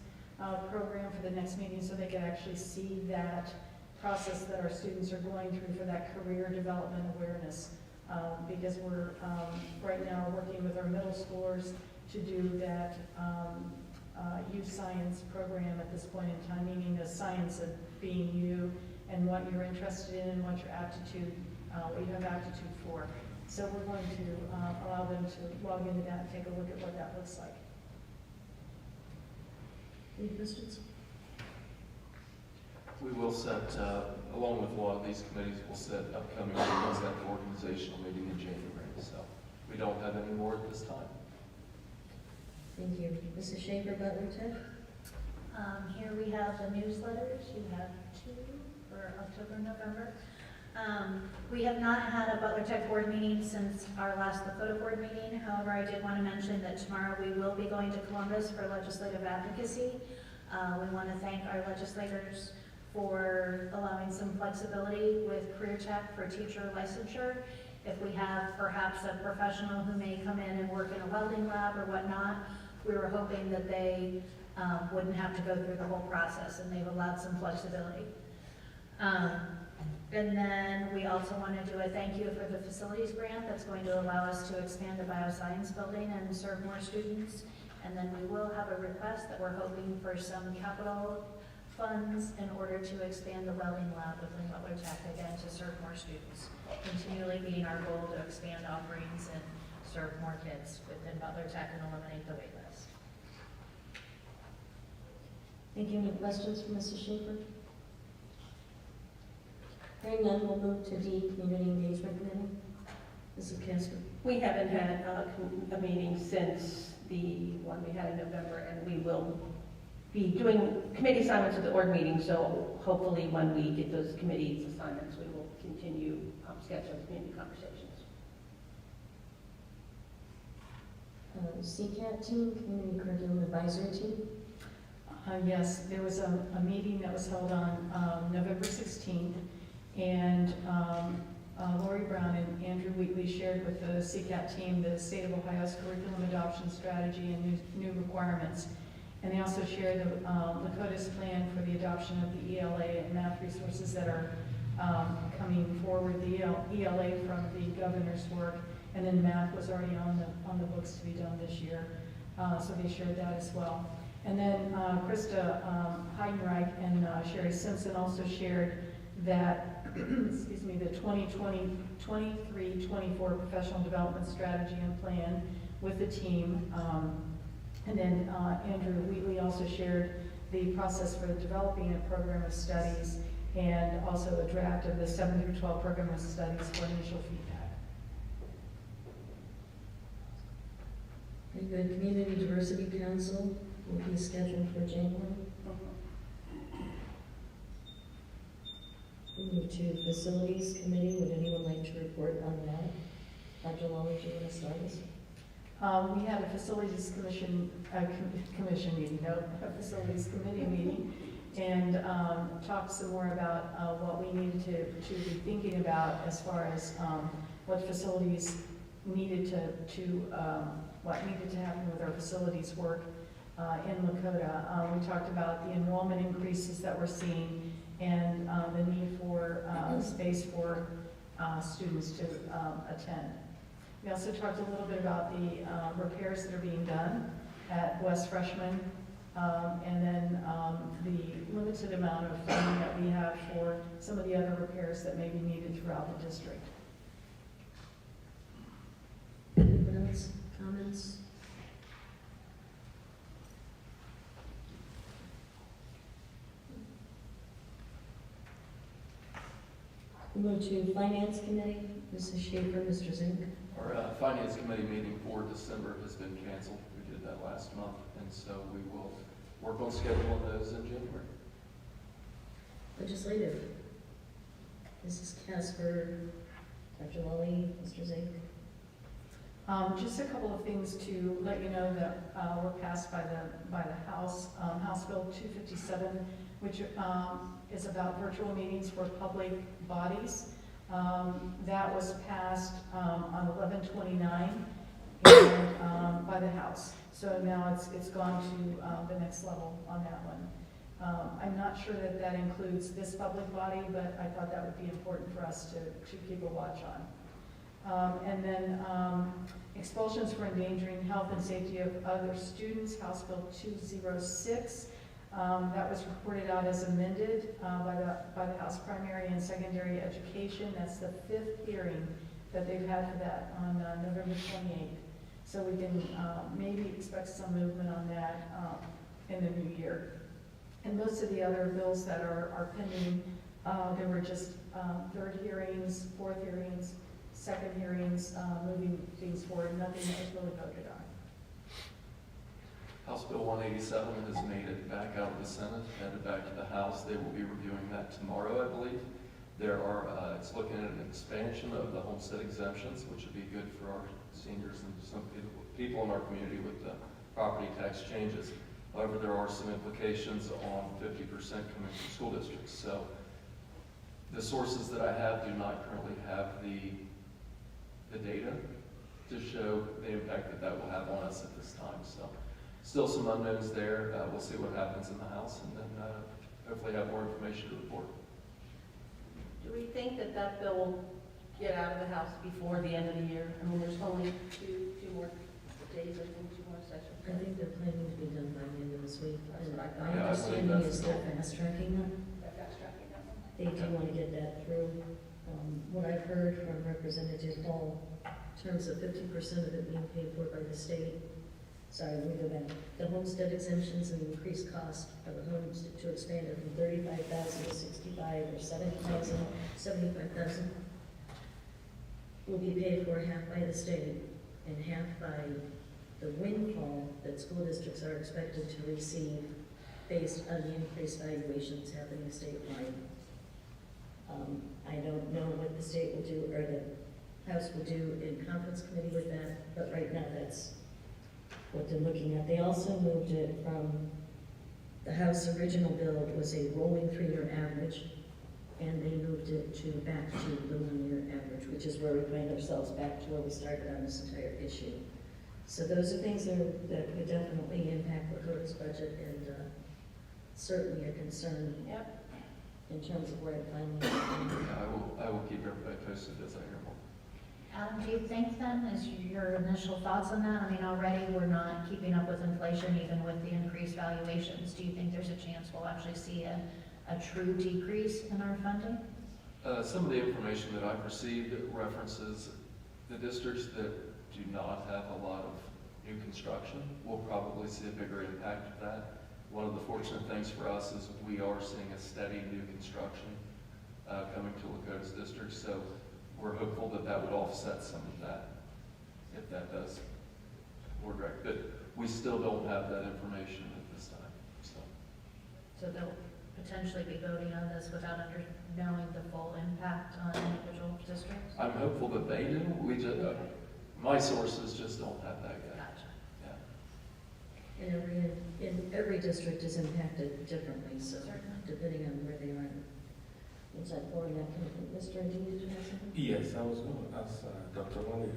program for the next meeting, so they could actually see that process that our students are going through for that career development awareness. Because we're right now working with our middle schoolers to do that Youth Science program at this point in time, meaning the science of being you and what you're interested in and what your aptitude, what you have aptitude for. So we're going to allow them to log into that and take a look at what that looks like. Any questions? We will set, along with a lot of these committees, we'll set upcoming meetings like the organizational meeting in January. So we don't have any more at this time. Thank you. Mrs. Schaefer, Butler Tech? Here we have the newsletters. You have 2 for October and November. We have not had a Butler Tech board meeting since our last Lakota board meeting. However, I did want to mention that tomorrow we will be going to Columbus for legislative advocacy. We want to thank our legislators for allowing some flexibility with career tech for teacher licensure. If we have perhaps a professional who may come in and work in a welding lab or whatnot, we were hoping that they wouldn't have to go through the whole process, and they've allowed some flexibility. And then we also want to do a thank you for the facilities grant that's going to allow us to expand the bioscience building and serve more students. And then we will have a request that we're hoping for some capital funds in order to expand the welding lab within Butler Tech again to serve more students. Continually being our goal to expand offerings and serve more kids within Butler Tech and eliminate the wait list. Thank you. Any questions for Mrs. Schaefer? Hearing none, we'll move to D, Community Engagement Committee. Mrs. Casper. We haven't had a meeting since the one we had in November, and we will be doing committee assignments at the org meeting, so hopefully when we get those committee assignments, we will continue scheduling community conversations. CCAT team, Community Curriculum Advisory Team. Yes, there was a meeting that was held on November 16th, and Lori Brown and Andrew Wheatley shared with the CCAT team the State of Ohio's curriculum adoption strategy and new requirements. And they also shared the Lakota's plan for the adoption of the ELA and math resources that are coming forward, the ELA from the governor's work, and then math was already on the books to be done this year. So they shared that as well. And then Krista Heidenreich and Sherry Simpson also shared that, excuse me, the 2023-24 professional development strategy and plan with the team. And then Andrew Wheatley also shared the process for developing a program of studies and also a draft of the 7 through 12 program of studies for initial feedback. Very good. Community Diversity Council will be scheduled for January. We move to Facilities Committee. Would anyone like to report on that? Dr. Lawler, do you want to start us? We had a Facilities Commission meeting, no, a Facilities Committee meeting, and talked some more about what we needed to be thinking about as far as what facilities needed what needed to happen with our facilities work in Lakota. We talked about the enrollment increases that we're seeing and the need for space for students to attend. We also talked a little bit about the repairs that are being done at West Freshman, and then the limited amount of funding that we have for some of the other repairs that may be needed throughout the district. Anyone else? Comments? We move to Finance Committee. Mrs. Schaefer, Mr. Zink. Our Finance Committee meeting for December has been canceled. We did that last month, and so we will work on scheduling those in January. Legislative. Mrs. Casper, Dr. Lally, Mr. Zink. Just a couple of things to let you know that were passed by the House. House Bill 257, which is about virtual meetings for public bodies. That was passed on 11/29 and, by the House. So now it's gone to the next level on that one. I'm not sure that includes this public body, but I thought that would be important for us to keep a watch on. And then expulsions for endangering health and safety of other students, House Bill 206. That was reported out as amended by the House Primary and Secondary Education. That's the 5th hearing that they've had for that on November 28th. So we can maybe expect some movement on that in the new year. And most of the other bills that are pending, there were just 3rd hearings, 4th hearings, 2nd hearings, moving things forward, nothing that was really voted on. House Bill 187 has made it back out of the Senate, headed back to the House. They will be reviewing that tomorrow, I believe. It's looking at an expansion of the homestead exemptions, which would be good for our seniors and some people in our community with the property tax changes. However, there are some implications on 50% coming from school districts. So the sources that I have do not currently have the data to show the impact that that will have on us at this time. So still some unknowns there. We'll see what happens in the House, and then hopefully have more information to report. Do we think that that bill will get out of the House before the end of the year? I mean, there's only two more days, I think, 2 more sessions. I think they're planning to be done by the end of this week. That's And what I thought. my Yeah, I believe understanding that's is the they're goal. fast tracking them. They do want to get that through. What I've heard from Representative Hall, in terms of 50% of it being paid for by the state, sorry, let me go back. The homestead exemptions and the increased cost of the homes to expand it from 35,000 to 65 or 70,000, 75,000 will be paid for half by the state and half by the windfall that school districts are expected to receive based on the increased valuations happening statewide. I don't know what the state will do, or the House will do in conference committee with that, but right now that's what they're looking at. They also moved it from, the House original bill was a rolling 3-year average, and they moved it to back to the 1-year average, which is where we find ourselves back to where we started on this entire issue. So those are things that could definitely impact Lakota's budget, and certainly a concern. Yep. In terms of where it finally is. I will keep everybody posted as I hear more. Adam, do you think then, is your initial thoughts on that? I mean, already we're not keeping up with inflation even with the increased valuations. Do you think there's a chance we'll actually see a true decrease in our funding? Some of the information that I've received references the districts that do not have a lot of new construction will probably see a bigger impact of that. One of the fortunate things for us is we are seeing a steady new construction coming to Lakota's district, so we're hopeful that that would offset some of that, if that does board direct. But we still don't have that information at this time. So they'll potentially be voting on this without knowing the full impact on individual districts? I'm hopeful that they do. We just, my sources just don't have that yet. Gotcha. And every district is impacted differently, so Certainly. depending on where they are. Was that for that? Mr. Dean, did you have something? Yes, I was going to ask Dr. Wally.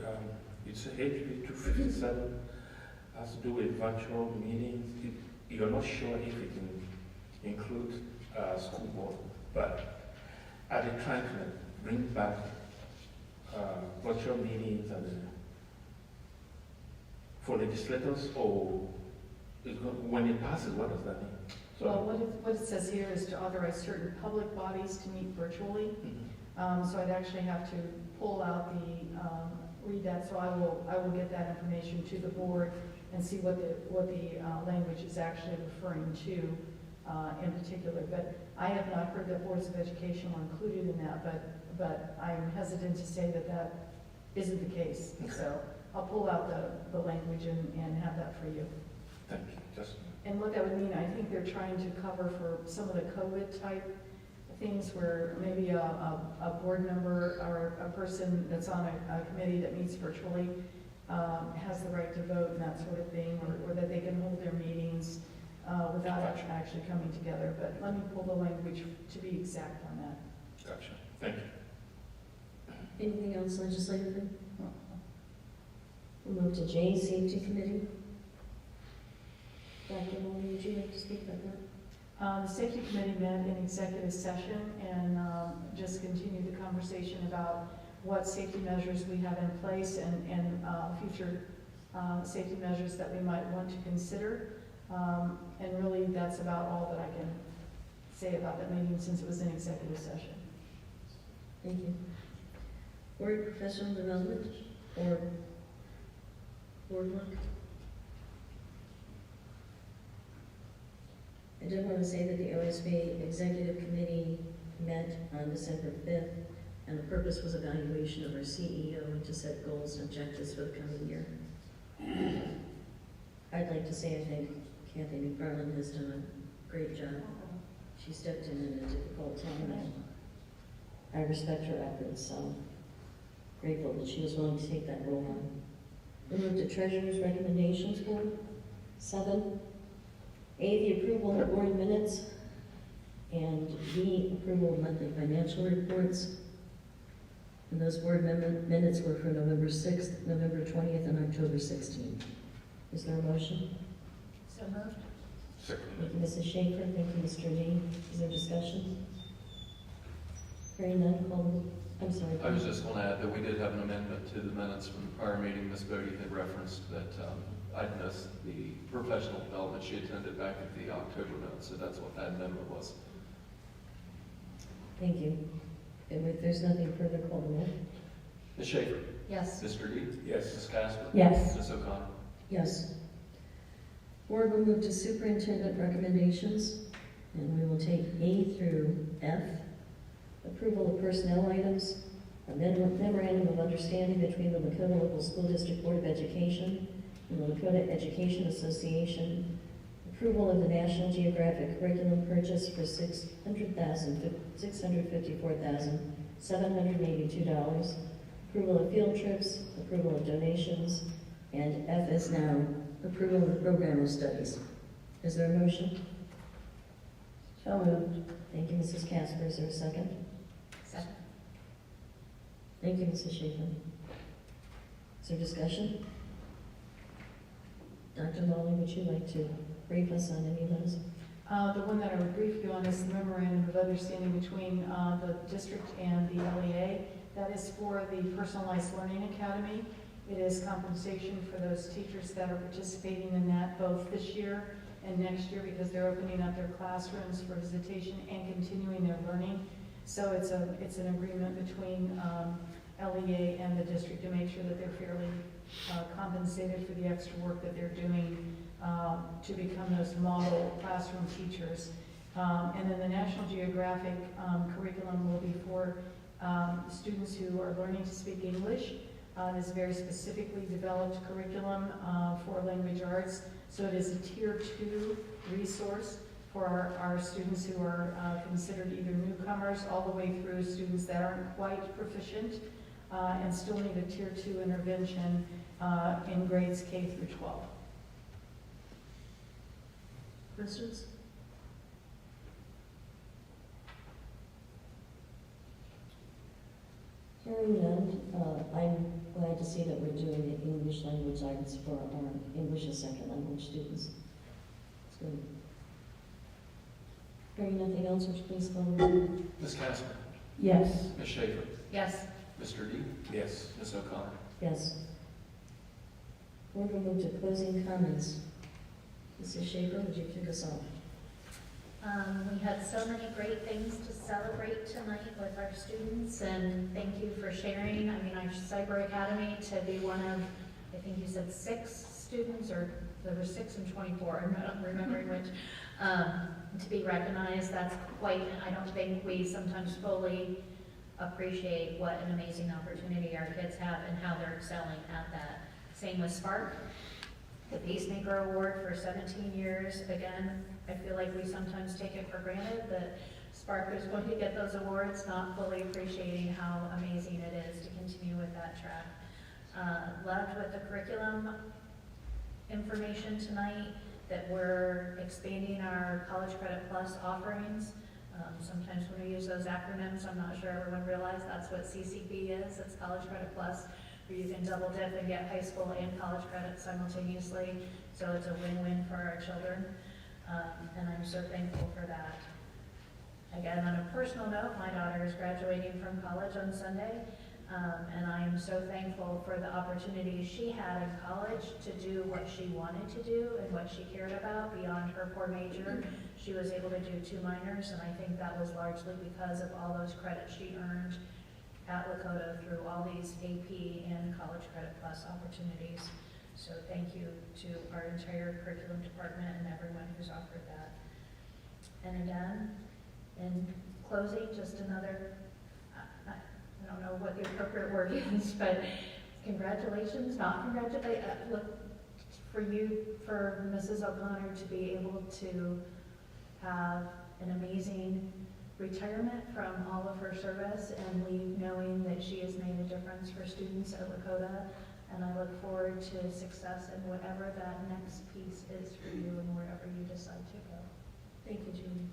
It's HB 257 has to do with virtual meetings. You're not sure if it can include school board, but are they trying to bring back virtual meetings for legislators, or when it passes, what does that mean? Well, what it says here is to authorize certain public bodies to meet virtually. So I'd actually have to pull out read that, so I will get that information to the board and see what the language is actually referring to in particular. But I have not heard that boards of education were included in that, but I'm hesitant to say that isn't the case. So I'll pull out the language and have that for you. Thank you. And what that would mean, I think they're trying to cover for some of the COVID type things where maybe a board member or a person that's on a committee that meets virtually has the right to vote and that sort of thing, or that they can hold their meetings without actually coming together. But let me pull the language to be exact on that. Gotcha. Thank you. Anything else legislatively? We'll move to J, Safety Committee. Dr. Molly, would you like to speak about that? The Safety Committee met in executive session and just continued the conversation about what safety measures we have in place and future safety measures that we might want to consider. And really, that's about all that I can say about that meeting since it was in executive session. Thank you. Board Professional Development or Board Work? I did want to say that the OSB Executive Committee met on December 5th, and the purpose was evaluation of our CEO and to set goals and objectives for the coming year. I'd like to say I think Kathy McFarland has done a great job. She stepped in a difficult time, and I respect her efforts, so grateful that she was willing to take that role on. We move to Treasurer's Recommendations Board, 7. A, the approval of board minutes, and B, approval of monthly financial reports. And those board minutes were for November 6th, November 20th, and October 16th. Is there a motion? So moved. Second. Thank you, Mrs. Schaefer. Thank you, Mr. Lee. Is there discussion? Hearing none, call the, I'm sorry. I was just going to add that we did have an amendment to the minutes from the prior meeting. Ms. Bodie had referenced that I'd missed the professional development she attended back at the October notes, so that's what that amendment was. Thank you. And if there's nothing further, call the roll. Ms. Schaefer? Yes. Mr. D? Yes. Ms. Casper? Yes. Ms. O'Connor? Yes. Board will move to superintendent recommendations, and we will take A through F. Approval of personnel items, a memorandum of understanding between the Lakota Local School District Board of Education and the Lakota Education Association. Approval of the National Geographic curriculum purchase for $654,782. Approval of field trips, approval of donations, and F is now approval of the program of studies. Is there a motion? So moved. Thank you, Mrs. Casper. Is there a second? Second. Thank you, Mrs. Schaefer. Is there discussion? Dr. Lawley, would you like to brief us on any of those? The one that I would brief you on is the memorandum of understanding between the district and the LEA. That is for the Personalized Learning Academy. It is compensation for those teachers that are participating in that both this year and next year because they're opening up their classrooms for visitation and continuing their learning. So it's an agreement between LEA and the district to make sure that they're fairly compensated for the extra work that they're doing to become those model classroom teachers. And then the National Geographic curriculum will be for students who are learning to speak English. It is a very specifically developed curriculum for language arts. So it is a Tier 2 resource for our students who are considered either newcomers all the way through students that aren't quite proficient and still need a Tier 2 intervention in grades K through 12. Questions? Hearing none, I'm glad to see that we're doing the English language arts for our English as second language students. It's good. Hearing nothing else, would you please call the roll? Ms. Casper? Yes. Ms. Schaefer? Yes. Mr. D? Yes. Ms. O'Connor? Yes. Board will move to closing comments. Mrs. Schaefer, would you kick us off? We had so many great things to celebrate tonight with our students, and thank you for sharing. I mean, our Cyber Academy to be one of, I think you said 6 students, or there were 6 and 24, I'm not remembering which, to be recognized. That's quite, I don't think we sometimes fully appreciate what an amazing opportunity our kids have and how they're excelling at that. Same with Spark. The Peacemaker Award for 17 years. Again, I feel like we sometimes take it for granted that Spark is going to get those awards, not fully appreciating how amazing it is to continue with that track. Loved with the curriculum information tonight that we're expanding our College Credit Plus offerings. Sometimes when we use those acronyms, I'm not sure everyone realizes that's what CCP is. It's College Credit Plus, where you can double dip and get high school and college credit simultaneously. So it's a win-win for our children. And I'm so thankful for that. Again, on a personal note, my daughter is graduating from college on Sunday. And I am so thankful for the opportunity she had in college to do what she wanted to do and what she cared about beyond her core major. She was able to do 2 minors, and I think that was largely because of all those credits she earned at Lakota through all these AP and College Credit Plus opportunities. So thank you to our entire curriculum department and everyone who's offered that. And again, in closing, just another, I don't know what the appropriate word is, but congratulations, not congratulate, look, for you, for Mrs. O'Connor to be able to have an amazing retirement from all of her service and leave knowing that she has made a difference for students at Lakota. And I look forward to success in whatever that next piece is for you and wherever you decide to go. Thank you, Julie.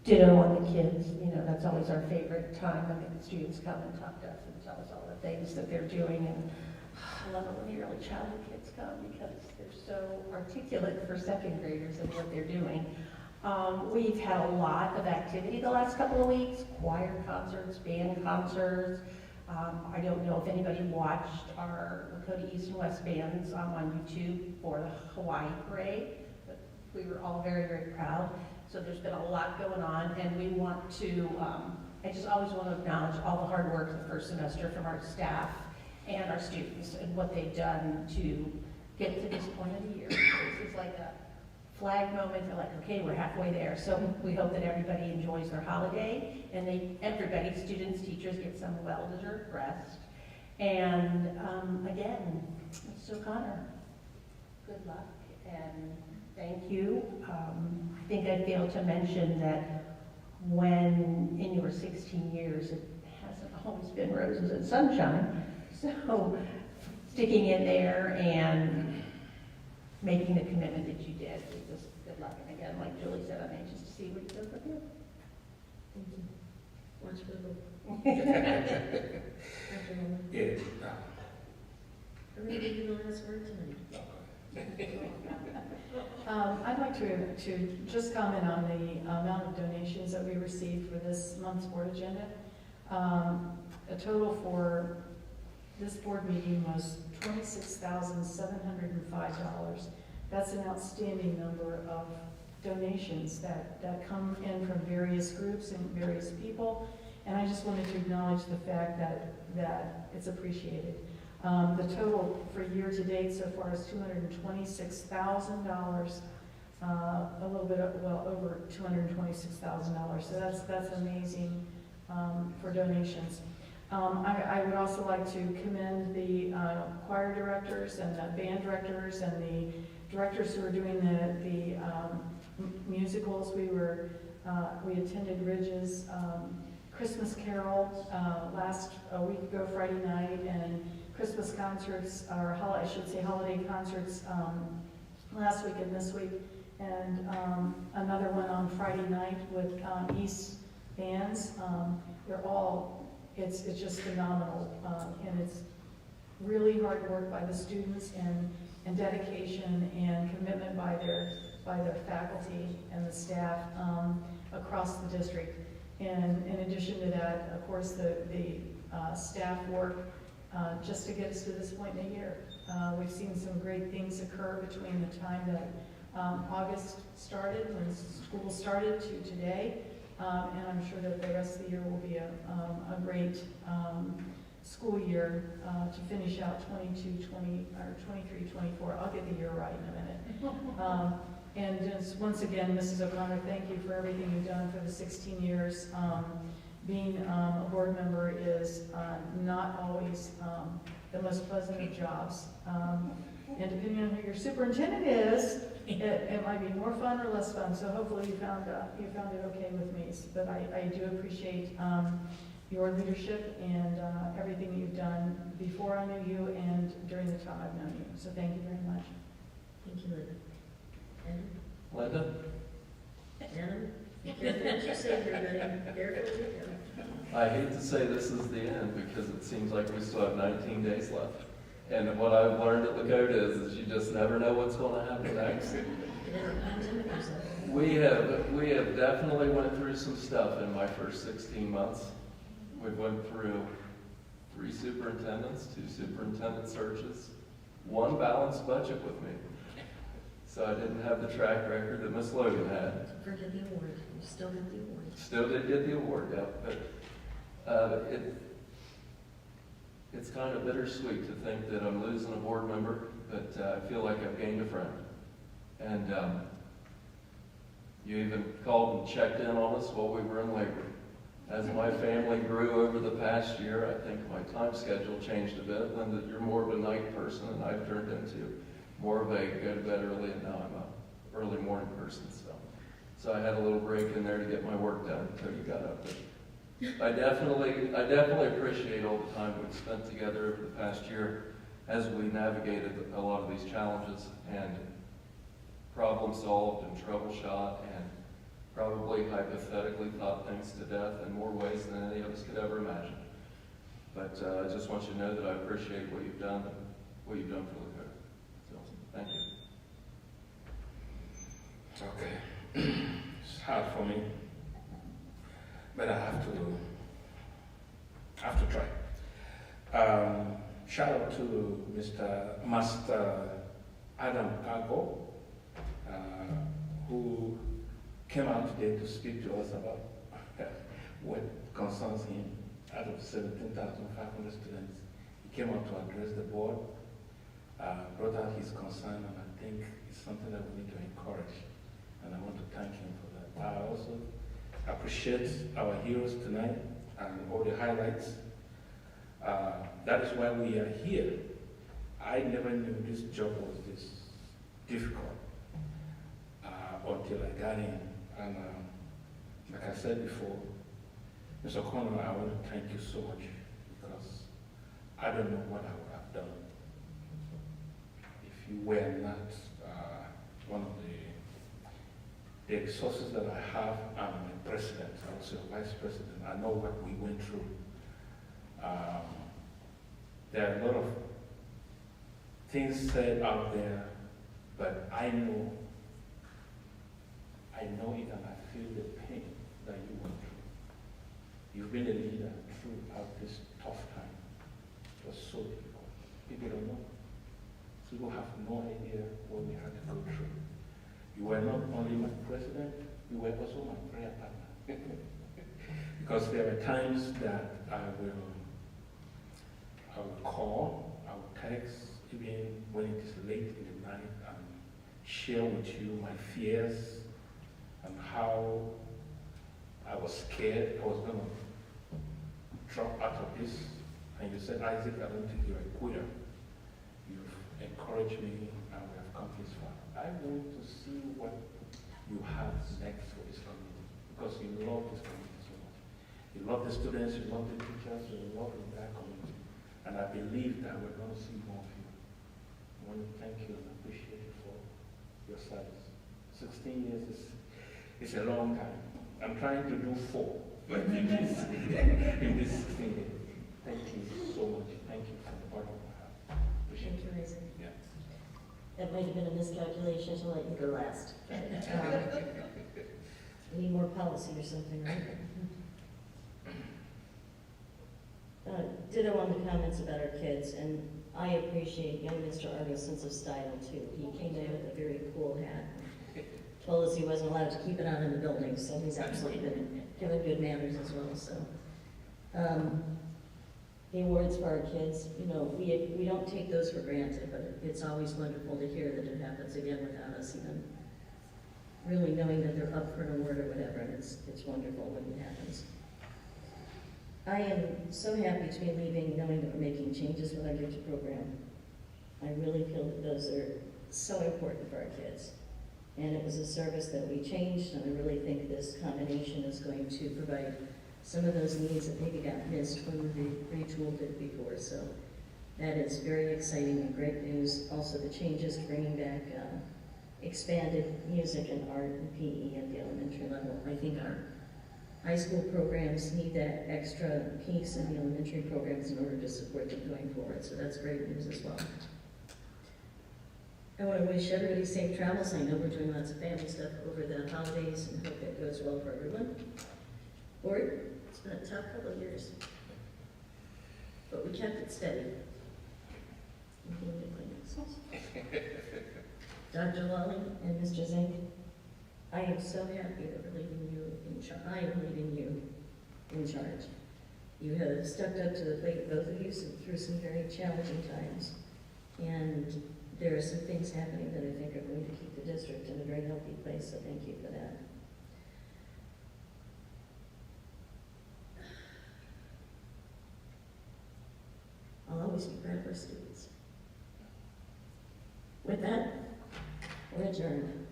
Ditto on the kids, you know, that's always our favorite time when the students come and talk to us and tell us all the things that they're doing. And I love it when the early childhood kids come because they're so articulate for second graders and what they're doing. We've had a lot of activity the last couple of weeks, choir concerts, band concerts. I don't know if anybody watched our Lakota East and West bands on YouTube for the Hawaii parade, but we were all very, very proud. So there's been a lot going on, and we want to, I just always want to acknowledge all the hard work the first semester from our staff and our students and what they've done to get to this point of the year. This is like a flag moment. They're like, okay, we're halfway there. So we hope that everybody enjoys their holiday, and everybody, students, teachers, get some well-deserved rest. And again, so Connor, good luck and thank you. I think I failed to mention that when in your 16 years, it hasn't always been roses and sunshine. So sticking in there and making the commitment that you did, just good luck. And again, like Julie said, I'm anxious to see what you do from here. Thank you. Watch for the vote. Yeah. I'm going to give you the last word tonight. I'd like to just comment on the amount of donations that we received for this month's board agenda. A total for this board meeting was $26,705. That's an outstanding number of donations that come in from various groups and various people. And I just wanted to acknowledge the fact that it's appreciated. The total for year to date so far is $226,000, a little bit, well, over $226,000. So that's amazing for donations. I would also like to commend the choir directors and the band directors and the directors who are doing the musicals. We attended Ridge's Christmas Carol a week ago Friday night, and Christmas concerts, or I should say holiday concerts, last week and this week, and another one on Friday night with East bands. It's just phenomenal, and it's really hard work by the students and dedication and commitment by their faculty and the staff across the district. And in addition to that, of course, the staff work just to get us to this point in the year. We've seen some great things occur between the time that August started, when school started, to today. And I'm sure that the rest of the year will be a great school year to finish out 23-24. I'll get the year right in a minute. And just once again, Mrs. O'Connor, thank you for everything you've done for the 16 years. Being a board member is not always the most pleasant of jobs. And depending on who your superintendent is, it might be more fun or less fun. So hopefully you found it okay with me. But I do appreciate your leadership and everything that you've done before I knew you and during the time I've known you. So thank you very much. Thank you, Linda. Adam? Linda? Adam? Careful what you say, everybody. Careful what you do. I hate to say this is the end because it seems like we still have 19 days left. And what I've learned at Lakota is you just never know what's going to happen next. We have definitely went through some stuff in my first 16 months. We went through 3 superintendents, 2 superintendent searches, 1 balanced budget with me. So I didn't have the track record that Miss Logan had. Forget the award. You still get the award. Still did get the award, yeah. But it's kind of bittersweet to think that I'm losing a board member, but I feel like I've gained a friend. And you even called and checked in on us while we were in labor. As my family grew over the past year, I think my time schedule changed a bit. Linda, you're more of a night person, and I've turned into more of a go to bed early, and now I'm a early morning person. So I had a little break in there to get my work done until you got up. But I definitely appreciate all the time we've spent together over the past year as we navigated a lot of these challenges and problem solved and troubleshot and probably hypothetically thought things to death in more ways than any of us could ever imagine. But I just want you to know that I appreciate what you've done for Lakota. So, thank you. Okay. It's hard for me, but I have to try. Shout out to Master Adam Cargo, who came out today to speak to us about what concerns him. Out of 17,500 students, he came out to address the board, brought out his concern, and I think it's something that we need to encourage. And I want to thank him for that. I also appreciate our heroes tonight and all the highlights. That is why we are here. I never knew this job was this difficult until I got in. And like I said before, Mr. O'Connor, I want to thank you so much because I don't know what I would have done if you were not one of the resources that I have. I'm a president, I was a vice president. I know what we went through. There are a lot of things said out there, but I know it and I feel the pain that you went through. You've been a leader throughout this tough time. It was so difficult. People don't know. People have no idea what we had to go through. You were not only my president, you were also my prayer partner. Because there are times that I will call, I will text, even when it is late in the night, and share with you my fears and how I was scared I was going to drop out of this. And you said, Isaac, I don't think you're a quitter. You've encouraged me and we have come this far. I want to see what you have next for this community because you love this community so much. You love the students, you love the teachers, you love the entire community. And I believe that we're going to see more of you. I want to thank you and appreciate you for your service. 16 years is a long time. I'm trying to do 4, but in this 16 years. Thank you so much. Thank you from the bottom of my heart. Appreciate Thank you, Isaac. Yeah. That might have been a miscalculation to let you go last. We need more policy or something, right? Ditto on the comments about our kids, and I appreciate young Mr. Argo's sense of style too. He came in with a very cool hat. Told us he wasn't allowed to keep it on in the building, so he's actually been given good manners as well. So, the awards for our kids, you know, we don't take those for granted, but it's always wonderful to hear that it happens again without us even really knowing that they're up for an award or whatever, and it's wonderful when it happens. I am so happy to be leaving knowing that we're making changes with our gifted program. I really feel that those are so important for our kids. And it was a service that we changed, and I really think this combination is going to provide some of those needs that maybe got missed when we retooled it before. So that is very exciting and great news. Also the changes bringing back expanded music and art and PE at the elementary level. I think our high school programs need that extra piece in the elementary programs in order to support them going forward. So that's great news as well. I want to wish everybody safe travels. I know we're doing lots of family stuff over the holidays and hope it goes well for everyone. Board, it's been a tough couple of years, but we kept it steady. Dr. Lally and Mr. Zink, I am so happy that we're leaving you in charge. I am leaving you in charge. You have stepped up to the plate, both of you, through some very challenging times. And there are some things happening that I think are going to keep the district in a very healthy place, so thank you for that. I'll always be proud of our students. With that, we're adjourned.